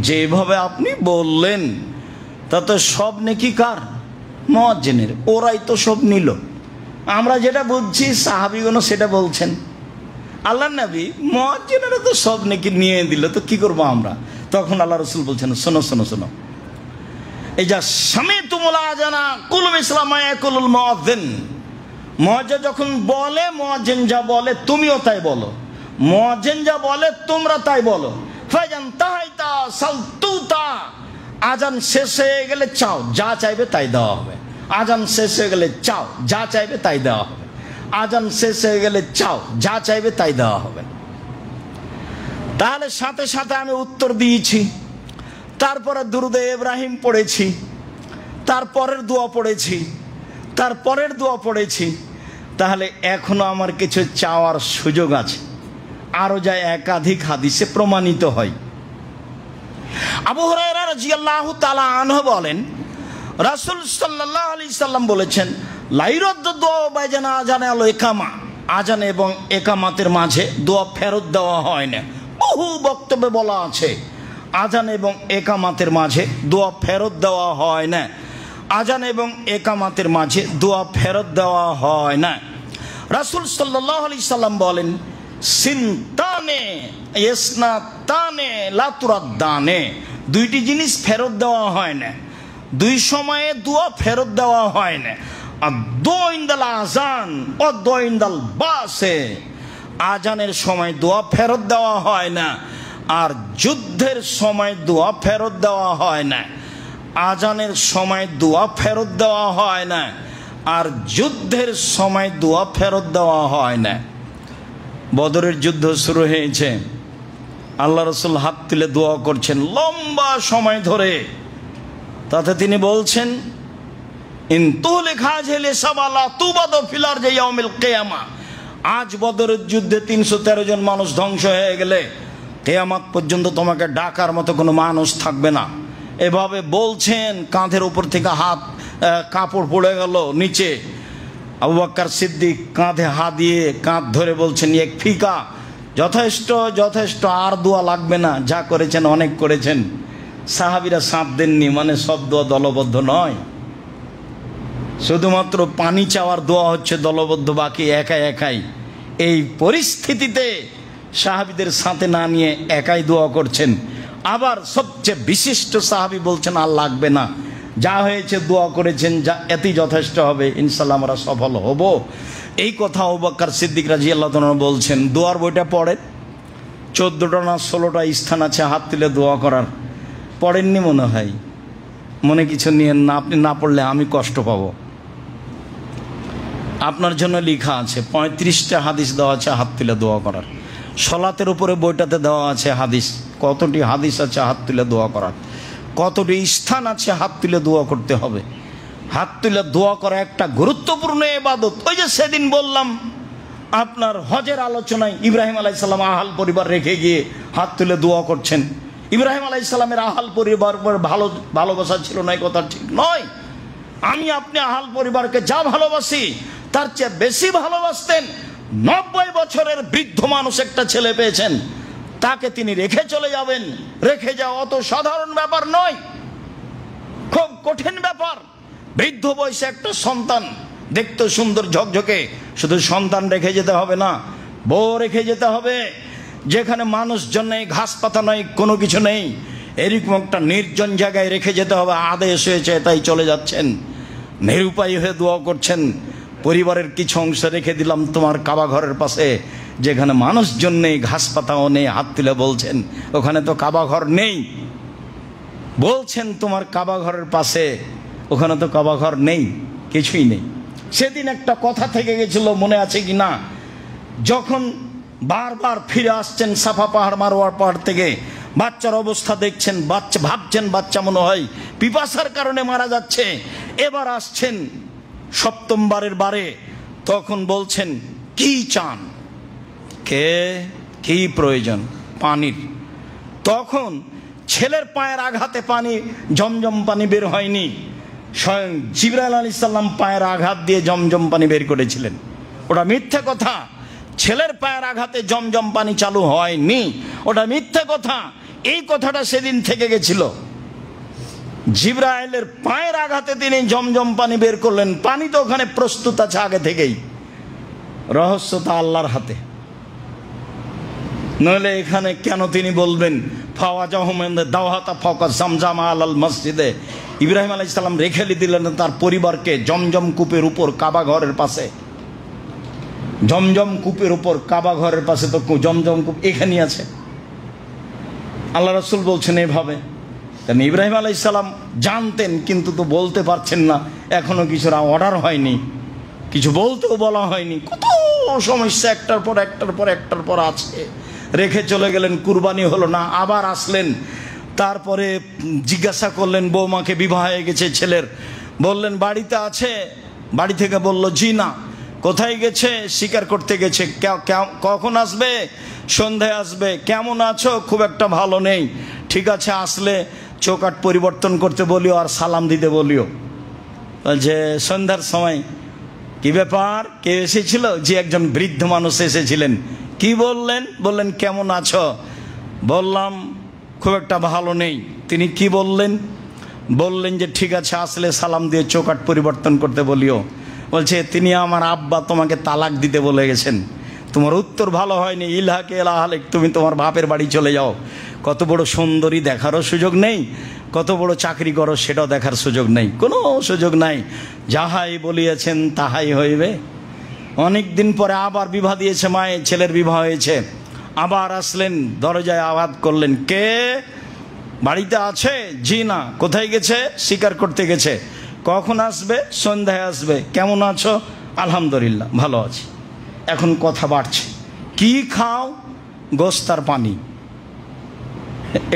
[SPEAKER 1] যেভাবে আপনি বললেন তাতে সব নেকি কার? মুআযযিনের, ওরাই তো সব নিল। আমরা যেটা বুঝছি সাহাবীগণ সেটা বলছেন। আল্লাহর নবী মুআযযিনেরা তো সব নেকি নিয়ে দিল, তো কি করব আমরা? তখন আল্লাহ রাসূল বলছেন শোনো শোনো শোনো, এই যা সামিতুমুল আযানা কুলু মিসলা মা ইয়াকুলুল মুআযযিন, মুআয্যিন যখন বলে, মুআয্যিন যা বলে তুমিও তাই বলো, মুআয্যিন যা বলে তোমরা তাই বলো। ফাজান তাহাইতা সালতুতা, আজান শেষ হয়ে গেলে চাও, যা চাইবে তাই দেওয়া হবে। আজান শেষ হয়ে গেলে চাও, যা চাইবে তাই দেওয়া হবে। আজান শেষ হয়ে গেলে চাও, যা চাইবে তাই দেওয়া হবে। তাহলে সাথে সাথে আমি উত্তর দিয়েছি। তারপরে দুরুদে ইব্রাহিম পড়েছি, তারপরের দোয়া পড়েছি, তারপরের দোয়া পড়েছি। তাহলে এখনো আমার কিছু চাওয়ার সুযোগ আছে। আরো যায় একাধিক হাদিসে প্রমাণিত হয়। আবু হুরায়রা রাদিয়াল্লাহু তাআলা আনহু বলেন, রাসূল সাল্লাল্লাহু আলাইহি সাল্লাম বলেছেন, লা ইউরাদ্দু দুআ বাইনা আযান ওয়াল ইকামা, আযান এবং একামাতের মাঝে দোয়া ফেরত দেওয়া হয় না। বহু বক্তব্যে বলা আছে আযান এবং একামাতের মাঝে দোয়া ফেরত দেওয়া হয় না, আযান এবং একামাতের মাঝে দোয়া ফেরত দেওয়া হয় না। রাসূল সাল্লাল্লাহু আলাইহি সাল্লাম বলেন, সিনতানে ইসনাতানে লা তুরাদ্দানে, দুইটি জিনিস ফেরত দেওয়া হয় না, দুই সময়ে দোয়া ফেরত দেওয়া হয় না। আর দোয়া ইনদাল আযান ও দোয়া ইনদাল বাসে, আজানের সময় দোয়া ফেরত দেওয়া হয় না, আর যুদ্ধের সময় দোয়া ফেরত দেওয়া হয় না। আজানের সময় দোয়া ফেরত দেওয়া হয় না, আর যুদ্ধের সময় দোয়া ফেরত দেওয়া হয় না। বদরের যুদ্ধ শুরু হয়েছে, আল্লাহ রাসূল হাত তুলে দোয়া করছেন লম্বা সময় ধরে। তাতে তিনি বলছেন, ইন তুহলিক হাযিহিল সাবালা তুবাদু ফিল আরদি ইয়াউমিল কিয়ামা, আজ বদরের যুদ্ধে 313 জন মানুষ ধ্বংস হয়ে গেলে কিয়ামত পর্যন্ত তোমাকে ডাকার মতো কোনো মানুষ থাকবে না। এভাবে বলছেন, কাঁধের উপর থেকে হাত কাপড় পড়ে গেল নিচে। আবু বকর সিদ্দিক কাঁধে হাত দিয়ে কাঁধ ধরে বলছেন, এক ফিকা, যথেষ্ট যথেষ্ট, আর দোয়া লাগবে না, যা করেছেন অনেক করেছেন। সাহাবীরা সাথ দেননি, মানে সব দোয়া দলবদ্ধ নয়, শুধুমাত্র পানি চাওয়ার দোয়া হচ্ছে দলবদ্ধ, বাকি একাই একাই। এই পরিস্থিতিতে সাহাবীদের সাথে না নিয়ে একাই দোয়া করছেন। আবার সবচেয়ে বিশিষ্ট সাহাবী বলছেন, আর লাগবে না, যা হয়েছে দোয়া করেছেন, যা এতেই যথেষ্ট হবে, ইনশাআল্লাহ আমরা সফল হব। এই কথা আবু বকর সিদ্দিক রাদিয়াল্লাহু তাআলা বলছেন। দোয়ার বইটা পড়েন, 14টা না 16টা স্থান আছে হাত তুলে দোয়া করার। পড়েননি মনে হয়, মনে কিছু নিয়েন না, আপনি না পড়লে আমি কষ্ট পাবো। আপনার জন্য লেখা আছে 35টা হাদিস দেওয়া আছে হাত তুলে দোয়া করার। সলাতের উপরে বইটাতে দেওয়া আছে হাদিস, কতটি হাদিস আছে হাত তুলে দোয়া করার, কতটি স্থান আছে হাত তুলে দোয়া করতে হবে। হাত তুলে দোয়া করা একটা গুরুত্বপূর্ণ ইবাদত। ওই যে সেদিন বললাম আপনার হজের আলোচনায়, ইব্রাহিম আলাইহিস সালাম আহাল পরিবার রেখে গিয়ে হাত তুলে দোয়া করছেন। ইব্রাহিম আলাইহিস সালামের আহাল পরিবার ভালোবাসা ছিল না, এই কথা ঠিক নয়। আমি আপনি আহাল পরিবারকে যা ভালোবাসি তার চেয়ে বেশি ভালোবাসতেন। 90 বছরের বৃদ্ধ মানুষ একটা ছেলে পেয়েছেন, তাকে তিনি রেখে চলে যাবেন। রেখে যাওয়া অত সাধারণ ব্যাপার নয়, খুব কঠিন ব্যাপার। বৃদ্ধ বয়সে একটা সন্তান, দেখতে সুন্দর ঝকঝকে, শুধু সন্তান রেখে যেতে হবে না, বউ রেখে যেতে হবে, যেখানে মানুষজন নেই, ঘাস পাতা নয়, কোনো কিছু নেই, এরকম একটা নির্জন জায়গায় রেখে যেতে হবে। আদেশ হয়েছে তাই চলে যাচ্ছেন, নিরুপায় হয়ে দোয়া করছেন, পরিবারের কিছু অংশ রেখে দিলাম তোমার কাবা ঘরের পাশে, যেখানে মানুষজন নেই, ঘাস পাতাও নেই। হাত তুলে বলছেন, ওখানে তো কাবা ঘর নেই। বলছেন তোমার কাবা ঘরের পাশে, ওখানে তো কাবা ঘর নেই, কিছুই নেই। সেদিন একটা কথা থেকে গেছিল, মনে আছে কি না, যখন বারবার ফিরে আসছেন সাফা পাহাড় মারোয়ার পাহাড় থেকে, বাচ্চার অবস্থা দেখছেন, বাচ্চা ভাবছেন বাচ্চা মনে হয় পিপাসার কারণে মারা যাচ্ছে। এবার আসছেন 7ম বারের বারে, তখন বলছেন কি চান, কে কি প্রয়োজন, পানির। তখন ছেলের পায়ের আঘাতে পানি, জমজম পানি বের হয়নি, স্বয়ং জিবরাইল আলাইহিস সালাম পায়ের আঘাত দিয়ে জমজম পানি বের করেছিলেন। ওটা মিথ্যে কথা, ছেলের পায়ের আঘাতে জমজম পানি চালু হয়নি, ওটা মিথ্যে কথা। এই কথাটা সেদিন থেকে গেছিল। জিবরাইলের পায়ের আঘাতে তিনি জমজম পানি বের করলেন। পানি তো ওখানে প্রস্তুত আছে আগে থেকেই, রহস্যটা আল্লাহর হাতে। নইলে এখানে কেন তিনি বলবেন মসজিদে? ইব্রাহিম আলাইহিস সালাম রেখে দিলেন তার পরিবারকে জমজম কূপের উপর, কাবা ঘরের পাশে। জমজম কূপের উপর, কাবা ঘরের পাশে তো জমজম কূপ এখানেই আছে। আল্লাহ রাসূল বলছেন এভাবে। কারণ ইব্রাহিম আলাইহিস সালাম জানতেন, কিন্তু তো বলতে পারছেন না, এখনো কিছুর অর্ডার হয়নি, কিছু বলতেও বলা হয়নি। কত সমস্যা একটার পর একটার পর একটার পর আছে। রেখে চলে গেলেন, কুরবানি হলো না, আবার আসলেন। তারপরে জিজ্ঞাসা করলেন বৌমাকে, বিবাহ হয়ে গেছে ছেলের, বললেন বাড়িতে আছে। বাড়ি থেকে বলল জি না। কোথায় গেছে? শিকার করতে গেছে। কখন আসবে? সন্ধ্যায় আসবে, কেমন আছো, খুব একটা ভালো নেই, ঠিক আছে আসলে চৌকাঠ পরিবর্তন করতে বলিও আর সালাম দিতে বলিও। যে সন্ধ্যার সময় কি ব্যাপার, কে এসেছিল? যে একজন বৃদ্ধ মানুষ এসেছিলেন। কি বললেন? বললেন কেমন আছো? বললাম খুব একটা ভালো নেই। তিনি কি বললেন? বললেন যে ঠিক আছে আসলে সালাম দিয়ে চৌকাঠ পরিবর্তন করতে বলিও। বলছে তিনি আমার আব্বা তোমাকে তালাক দিতে বলে গেছেন, তোমার উত্তর ভালো হয়নি, ইলহাকে এলাহালেক, তুমি তোমার বাপের বাড়ি চলে যাও। কত বড় সুন্দরী দেখারও সুযোগ নেই, কত বড় চাকরি করো সেটাও দেখার সুযোগ নেই, কোনো সুযোগ নাই, যাহাই বলিয়েছেন তাহাই হইবে। অনেক দিন পরে আবার বিবাহ দিয়েছে মায়ের, ছেলের বিবাহ হয়েছে, আবার আসলেন, দরজায় আওয়াজ করলেন, কে বাড়িতে আছে? জি না। কোথায় গেছে? শিকার করতে গেছে। কখন আসবে? সন্ধ্যায় আসবে। কেমন আছো? আলহামদুলিল্লাহ ভালো আছি। এখন কথা বাড়ছে, কি খাও? গোশত আর পানি।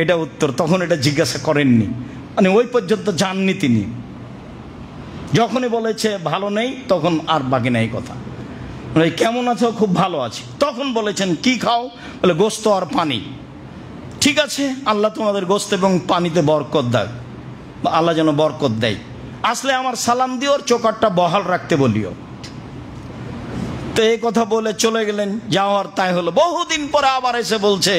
[SPEAKER 1] এটা উত্তর। তখন এটা জিজ্ঞাসা করেননি, মানে ওই পর্যন্ত যাননি তিনি। যখনই বলেছে ভালো নেই তখন আর বাকি নাই কথা। মানে কেমন আছো? খুব ভালো আছি। তখন বলেছেন কি খাও? বলে গোশত আর পানি। ঠিক আছে, আল্লাহ তোমাদের গোশত এবং পানিতে বরকত দেয়, আল্লাহ যেন বরকত দেয়। আসলে আমার সালাম দিও, চৌকাঠটা বহাল রাখতে বলিও। তো এই কথা বলে চলে গেলেন, যাওয়ার তাই হলো। বহুদিন পরে আবার এসে বলছে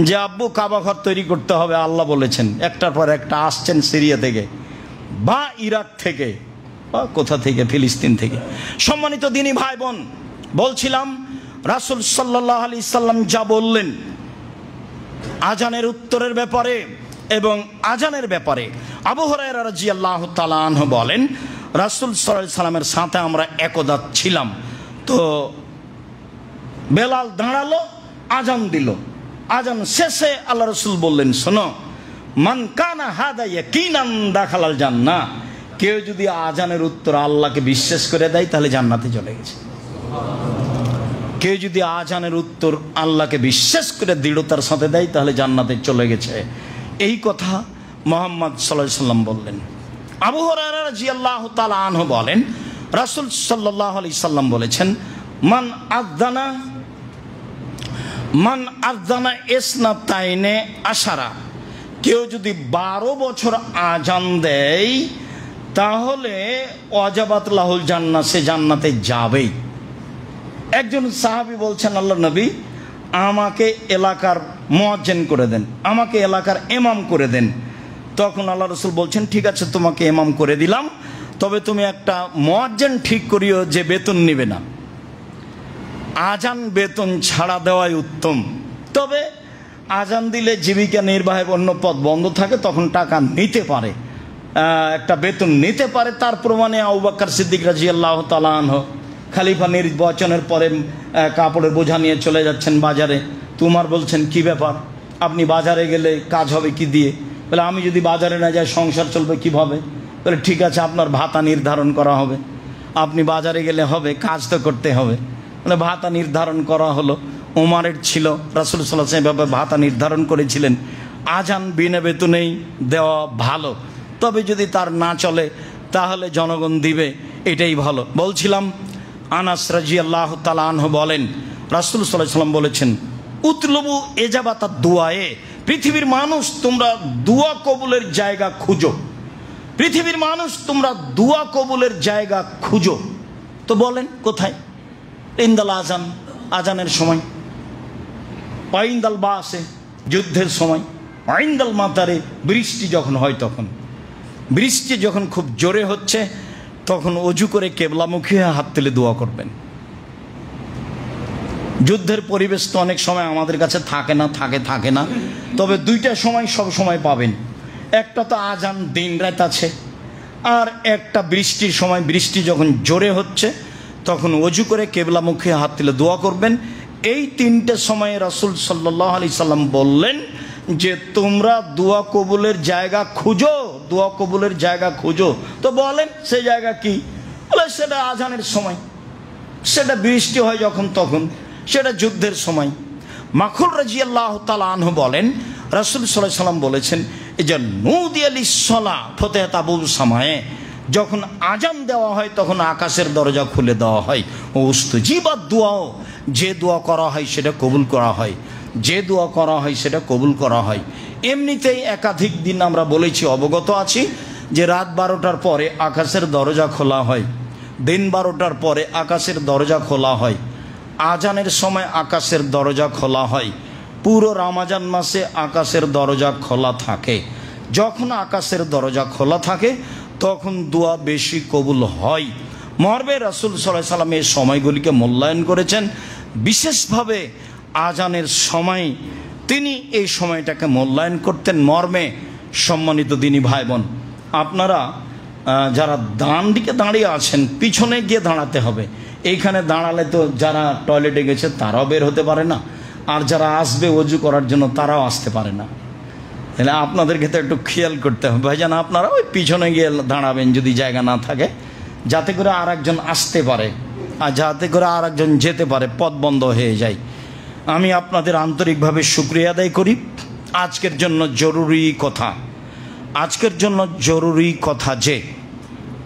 [SPEAKER 1] যে আব্বু কাবা ঘর তৈরি করতে হবে, আল্লাহ বলেছেন। একটার পর একটা আসছেন সিরিয়া থেকে বা ইরাক থেকে বা কোথা থেকে, ফিলিস্তিন থেকে। সম্মানিত দিনী ভাই বোন, বলছিলাম রাসূল সাল্লাল্লাহু আলাইহি সাল্লাম যা বললেন আজানের উত্তরের ব্যাপারে এবং আজানের ব্যাপারে, আবু হুরায়রা রাদিয়াল্লাহু তাআলা আনহু বলেন রাসূল সাল্লাল্লাহু আলাইহি সাল্লামের সাথে আমরা একদা ছিলাম। তো বেলাল দাঁড়ালো, আজান দিল। আজান শেষে আল্লাহ রাসূল বললেন, শোনো, মান কানা হাদা ইয়াকিনান দাখালাল জান্নাহ, কেউ যদি আজানের উত্তর আল্লাহকে বিশ্বাস করে দেয় তাহলে জান্নাতে চলে গেছে। কেউ যদি আজানের উত্তর আল্লাহকে বিশ্বাস করে দৃঢ়তার সাথে দেয় তাহলে জান্নাতে চলে গেছে। এই কথা মুহাম্মদ সাল্লাল্লাহু আলাইহি সাল্লাম বললেন। আবু হুরায়রা রাদিয়াল্লাহু তাআলা আনহু বলেন রাসূল সাল্লাল্লাহু আলাইহি সাল্লাম বলেছেন, মান আযানা ইসনাতাইনে আশারা, কেউ যদি 12 বছর আজান দেয় তাহলে ওয়াজাবাত লাহুল জান্নাহ, সে জান্নাতে যাবেই। একজন সাহাবী বলছেন, আল্লাহর নবী আমাকে এলাকার মুয়াজ্জিন করে দেন, আমাকে এলাকার ইমাম করে দেন। তখন আল্লাহ রাসূল বলছেন, ঠিক আছে তোমাকে ইমাম করে দিলাম, তবে তুমি একটা মুয়াজ্জিন ঠিক করিও যে বেতন নেবে না। আজান বেতন ছাড়া দেওয়াই উত্তম। তবে আজান দিলে জীবিকা নির্বাহের অন্য পথ বন্ধ থাকে, তখন টাকা নিতে পারে, একটা বেতন নিতে পারে। তার প্রমাণে আবু বকর সিদ্দিক রাদিয়াল্লাহু তাআলা আনহু খলিফা নির্বাচনের পরে কাপড়ের বোঝা নিয়ে চলে যাচ্ছেন বাজারে। তোমার বলছেন কি ব্যাপার, আপনি বাজারে গেলে কাজ হবে কি দিয়ে? বলে আমি যদি বাজারে না যাই সংসার চলবে কিভাবে? বলে ঠিক আছে আপনার ভাতা নির্ধারণ করা হবে, আপনি বাজারে গেলে হবে, কাজ তো করতে হবে। মানে ভাতা নির্ধারণ করা হলো। ওমরের ছিল, রাসূল সাল্লাল্লাহু আলাইহি ওয়াসাল্লাম ভাতা নির্ধারণ করেছিলেন আজান বিনা বেতনেই দেওয়া ভালো, তবে যদি তার না চলে তাহলে জনগণ দিবে, এটাই ভালো। বলছিলাম আনাস রাদিয়াল্লাহু তাআলা আনহু বলেন রাসূল সাল্লাল্লাহু আলাইহি ওয়াসাল্লাম বলেছেন, উতলবু এজাবাতাদ দুআয়ে, পৃথিবীর মানুষ তোমরা দোয়া কবুলের জায়গা খুঁজো, পৃথিবীর মানুষ তোমরা দোয়া কবুলের জায়গা খুঁজো। তো বলেন কোথায়? ইনদাল আজান, আজানের সময়, ওয়াইন্দাল বাসে, যুদ্ধের সময়, ওয়াইন্দাল মাতারে, বৃষ্টি যখন হয় তখন। বৃষ্টি যখন খুব জোরে হচ্ছে তখন অজু করে কেবলামুখী হাত তুলে দোয়া করবেন। যুদ্ধের পরিবেশ তো অনেক সময় আমাদের কাছে থাকে না, তবে দুইটা সময় সব সময় পাবেন। একটা তো আজান দিন রাত আছে, আর একটা বৃষ্টির সময়, বৃষ্টি যখন জোরে হচ্ছে তখন অজু করে কেবলামুখী হাত তুলে দোয়া করবেন। এই তিনটে সময়ে রাসূল সাল্লাল্লাহু আলাইহি সাল্লাম বললেন যে তোমরা দোয়া কবুলের জায়গা খুঁজো, দোয়া কবুলের জায়গা খুঁজো। তো বলেন সেই জায়গা কি? বলে সেটা আজানের সময়, সেটা বৃষ্টি হয় যখন তখন, সেটা যুদ্ধের সময়। মাখুল রাদিয়াল্লাহু তাআলা আনহু বলেন রাসূল সাল্লাল্লাহু আলাইহি সাল্লাম বলেছেন এই যে নুদিয়া লিস-সালাহ ফাতিহাত আবু সামায়ে, যখন আজান দেওয়া হয় তখন আকাশের দরজা খুলে দেওয়া হয়। উস্তুজিবাদ দুআও, যে দোয়া করা হয় সেটা কবুল করা হয়, যে দোয়া করা হয় সেটা কবুল করা হয়। এমনিতেই একাধিক দিন আমরা বলেছি, অবগত আছি যে রাত 12টার পরে আকাশের দরজা খোলা হয়, দিন 12টার পরে আকাশের দরজা খোলা হয়, আজানের সময় আকাশের দরজা খোলা হয়, পুরো রমজান মাসে আকাশের দরজা খোলা থাকে। যখন আকাশের দরজা খোলা থাকে তখন দোয়া বেশি কবুল হয়। মর্মে রাসূল সাল্লাল্লাহু আলাইহি ওয়াসাল্লাম এই সময়গুলিকে মূল্যায়ন করেছেন। বিশেষভাবে আজানের সময় তিনি এই সময়টাকে মূল্যায়ন করতেন। মর্মে সম্মানিত দিনী ভাই বোন, আপনারা যারা ডান দিকে দাঁড়িয়ে আছেন পিছনে গিয়ে দাঁড়াতে হবে। এইখানে দাঁড়ালে তো যারা টয়লেটে গেছে তারাও বের হতে পারে না, আর যারা আসবে অজু করার জন্য তারাও আসতে পারে না। তাহলে আপনাদেরকে তো একটু খেয়াল করতে হবে ভাইজান, আপনারা ওই পিছনে গিয়ে দাঁড়াবেন যদি জায়গা না থাকে, যাতে করে আর একজন আসতে পারে আর যাতে করে আর একজন যেতে পারে, পথ বন্ধ হয়ে যায়। আমি আপনাদের আন্তরিকভাবে শুকরিয়া আদায় করি। আজকের জন্য জরুরি কথা, আজকের জন্য জরুরি কথা যে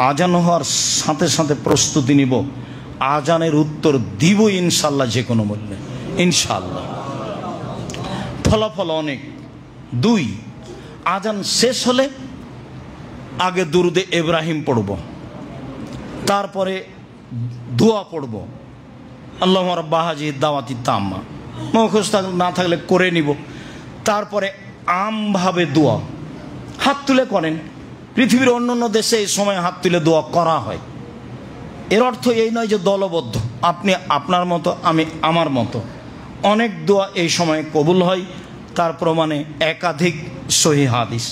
[SPEAKER 1] আজান হওয়ার সাথে সাথে প্রস্তুতি নিব, আজানের উত্তর দিব ইনশাল্লাহ, যে কোনো মূল্যে ইনশাল্লাহ। ফলাফল অনেক। 2, আজান শেষ হলে আগে দুরুদে ইব্রাহিম পড়ব, তারপরে দোয়া পড়ব, আল্লাহুম্মা রাব্বা হাযিহিদ দাওয়াতি তাম্মা, মুখস্থ না থাকলে করে নিব। তারপরে আমভাবে দোয়া, হাত তুলে করেন। পৃথিবীর অন্য অন্য দেশে এই সময় হাত তুলে দোয়া করা হয়। এর অর্থ এই নয় যে দলবদ্ধ, আপনি আপনার মতো আমি আমার মতো। অনেক দোয়া এই সময়ে কবুল হয়, তার প্রমাণে একাধিক সহিহ হাদিস।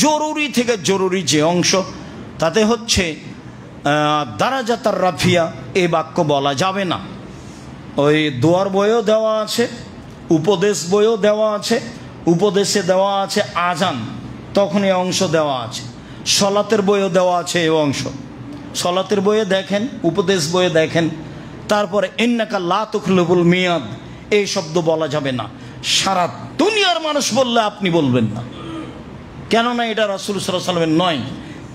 [SPEAKER 1] জরুরি থেকে জরুরি যে অংশ তাতে হচ্ছে দারাজাতার রাফিয়া, এই বাক্য বলা যাবে না। ওই দোয়ার বইও দেওয়া আছে, উপদেশ বইও দেওয়া আছে, উপদেশে দেওয়া আছে আজান, তখন এই অংশ দেওয়া আছে। সলাতের বইও দেওয়া আছে এই অংশ, সলাতের বইয়ে দেখেন, উপদেশ বইয়ে দেখেন। তারপরে ইন্নাকা লা তুখলিফুল মিয়াদ, এই শব্দ বলা যাবে না। সারা দুনিয়ার মানুষ বললে আপনি বলবেন না, কেননা এটা রাসূল সাল্লাল্লাহু আলাইহি ওয়াসাল্লামের নয়।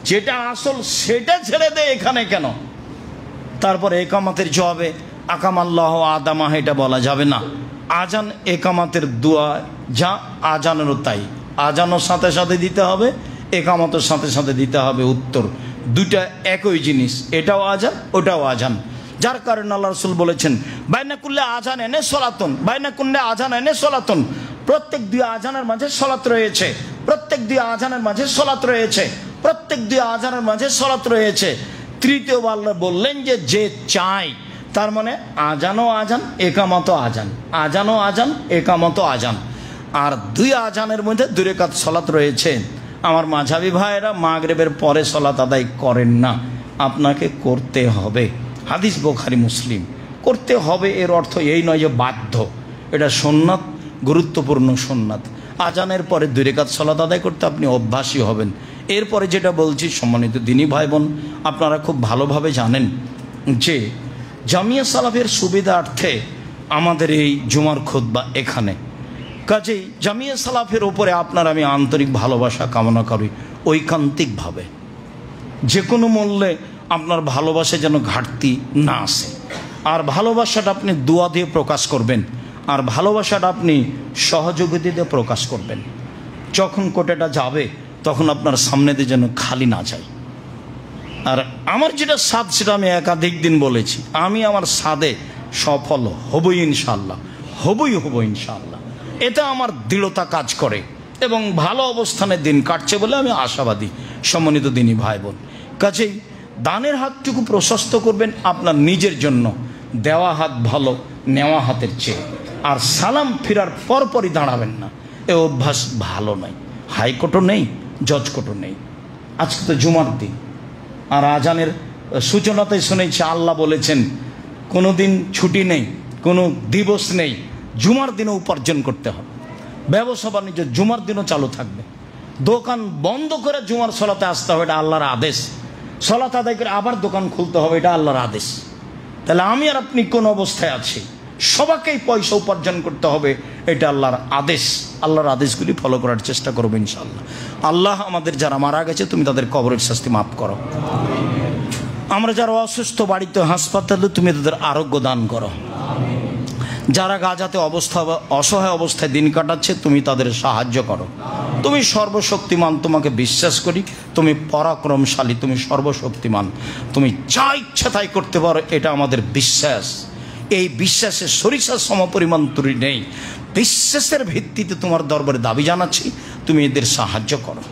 [SPEAKER 1] যেটা আসল সেটা ছেড়ে দেয় এখানে কেন? তারপরে একামতের জবাবে আকামাল্লাহু আদামা, এটা বলা যাবে না। আজান একামতের দোয়া যা, আজানেরও তাই, আজানও সাথে সাথে দিতে হবে, একামতের সাথে সাথে দিতে হবে উত্তর। দুইটা একই জিনিস, এটাও আজান ওটাও আজান। যার কারণে আল্লাহ রাসূল বলেছেন বাইনা কুল্লে আজান এনে সলাতুন, বাইনা কুল্লে আজান এনে সলাতুন, প্রত্যেক 2 আজানের মাঝে সলাত রয়েছে, প্রত্যেক 2 আজানের মাঝে সলাত রয়েছে, প্রত্যেক 2 আজানের মাঝে সলাত রয়েছে। তৃতীয়বার বললেন যে যে চায়, তার মানে আজানও আজান একামতও আজান, আজানও আজান একামতও আজান। আর 2 আজানের মধ্যে 2 রাকাত সলাত রয়েছে। আমার মাঝহাবি ভাইয়েরা মাগরিবের পরে সলাত আদায় করেন না, আপনাকে করতে হবে। হাদিস বুখারী মুসলিম, করতে হবে এর অর্থ এই নয় যে বাধ্য, এটা সুন্নাত, গুরুত্বপূর্ণ সুন্নাত। আজানের পরে 2 রাকাত সলাত আদায় করতে আপনি অভ্যাসী হবেন। এরপরে যেটা বলছি সম্মানিত দিনী ভাই বোন, আপনারা খুব ভালোভাবে জানেন যে জামিয়া সালাফের সুবিধার্থে আমাদের এই জুমার খুতবা এখানে। কাজেই জামিয়া সালাফের ওপরে আপনার আমি আন্তরিক ভালোবাসা কামনা করি, ঐকান্তিকভাবে। যে কোনো মূল্যে আপনার ভালোবাসা যেন ঘাটতি না আসে। আর ভালোবাসাটা আপনি দোয়া দিয়ে প্রকাশ করবেন, আর ভালোবাসাটা আপনি সহযোগিতা দিয়ে প্রকাশ করবেন। যখন কোটাটা যাবে তখন আপনার সামনে দিয়ে যেন খালি না যায়। আর আমার যেটা সাদ, সেটা আমি একাধিক দিন বলেছি, আমি আমার সাদে সফল হবই ইনশাআল্লাহ, হবই ইনশাআল্লাহ। এটা আমার দৃঢ়তা কাজ করে এবং ভালো অবস্থানে দিন কাটছে বলে আমি আশাবাদী। সম্মানিত দিনী ভাই বোন, কাজেই দানের হাতটুকু প্রশস্ত করবেন আপনার নিজের জন্য। দেওয়া হাত ভালো নেওয়া হাতের চেয়ে। আর সালাম ফিরার পরপরই দাঁড়াবেন না, এ অভ্যাস ভালো নয়। হাইকোর্টও নেই, জজ কোর্টও নেই। আজকে তো জুমার দিন, আর আজানের সূচনাতেই শুনেছি আল্লাহ বলেছেন কোনো দিন ছুটি নেই, কোনো দিবস নেই, জুমার দিনও উপার্জন করতে হবে। ব্যবসা বাণিজ্য জুমার দিনও চালু থাকবে। দোকান বন্ধ করে জুমার সলাতে আসতে হবে, এটা আল্লাহর আদেশ। সলাত আদায় করে আবার দোকান খুলতে হবে, এটা আল্লাহর আদেশ। তাহলে আমি আর আপনি কোন অবস্থায় আছি? সবাইকেই পয়সা উপার্জন করতে হবে, এটা আল্লাহর আদেশ। আল্লাহর আদেশগুলি ফলো করার চেষ্টা করবো ইনশাআল্লাহ। আল্লাহ আমাদের যারা মারা গেছে তুমি তাদের কবরের শাস্তি মাফ করো। আমরা যারা অসুস্থ বাড়িতে হাসপাতালে তুমি তাদের আরোগ্য দান করো। যারা গাজাতে অসহায় অবস্থায় দিন কাটাচ্ছে তুমি তাদের সাহায্য করো। তুমি সর্বশক্তিমান, তোমাকে বিশ্বাস করি, তুমি পরাক্রমশালী, তুমি সর্বশক্তিমান, তুমি যা ইচ্ছা তাই করতে পারো, এটা আমাদের বিশ্বাস। এই বিশ্বাসে সরিষার সমপরিমাণ ত্রুটি নেই। বিশ্বাসের ভিত্তিতে তোমার দরবারে দাবি জানাচ্ছি, তুমি এদের সাহায্য করো।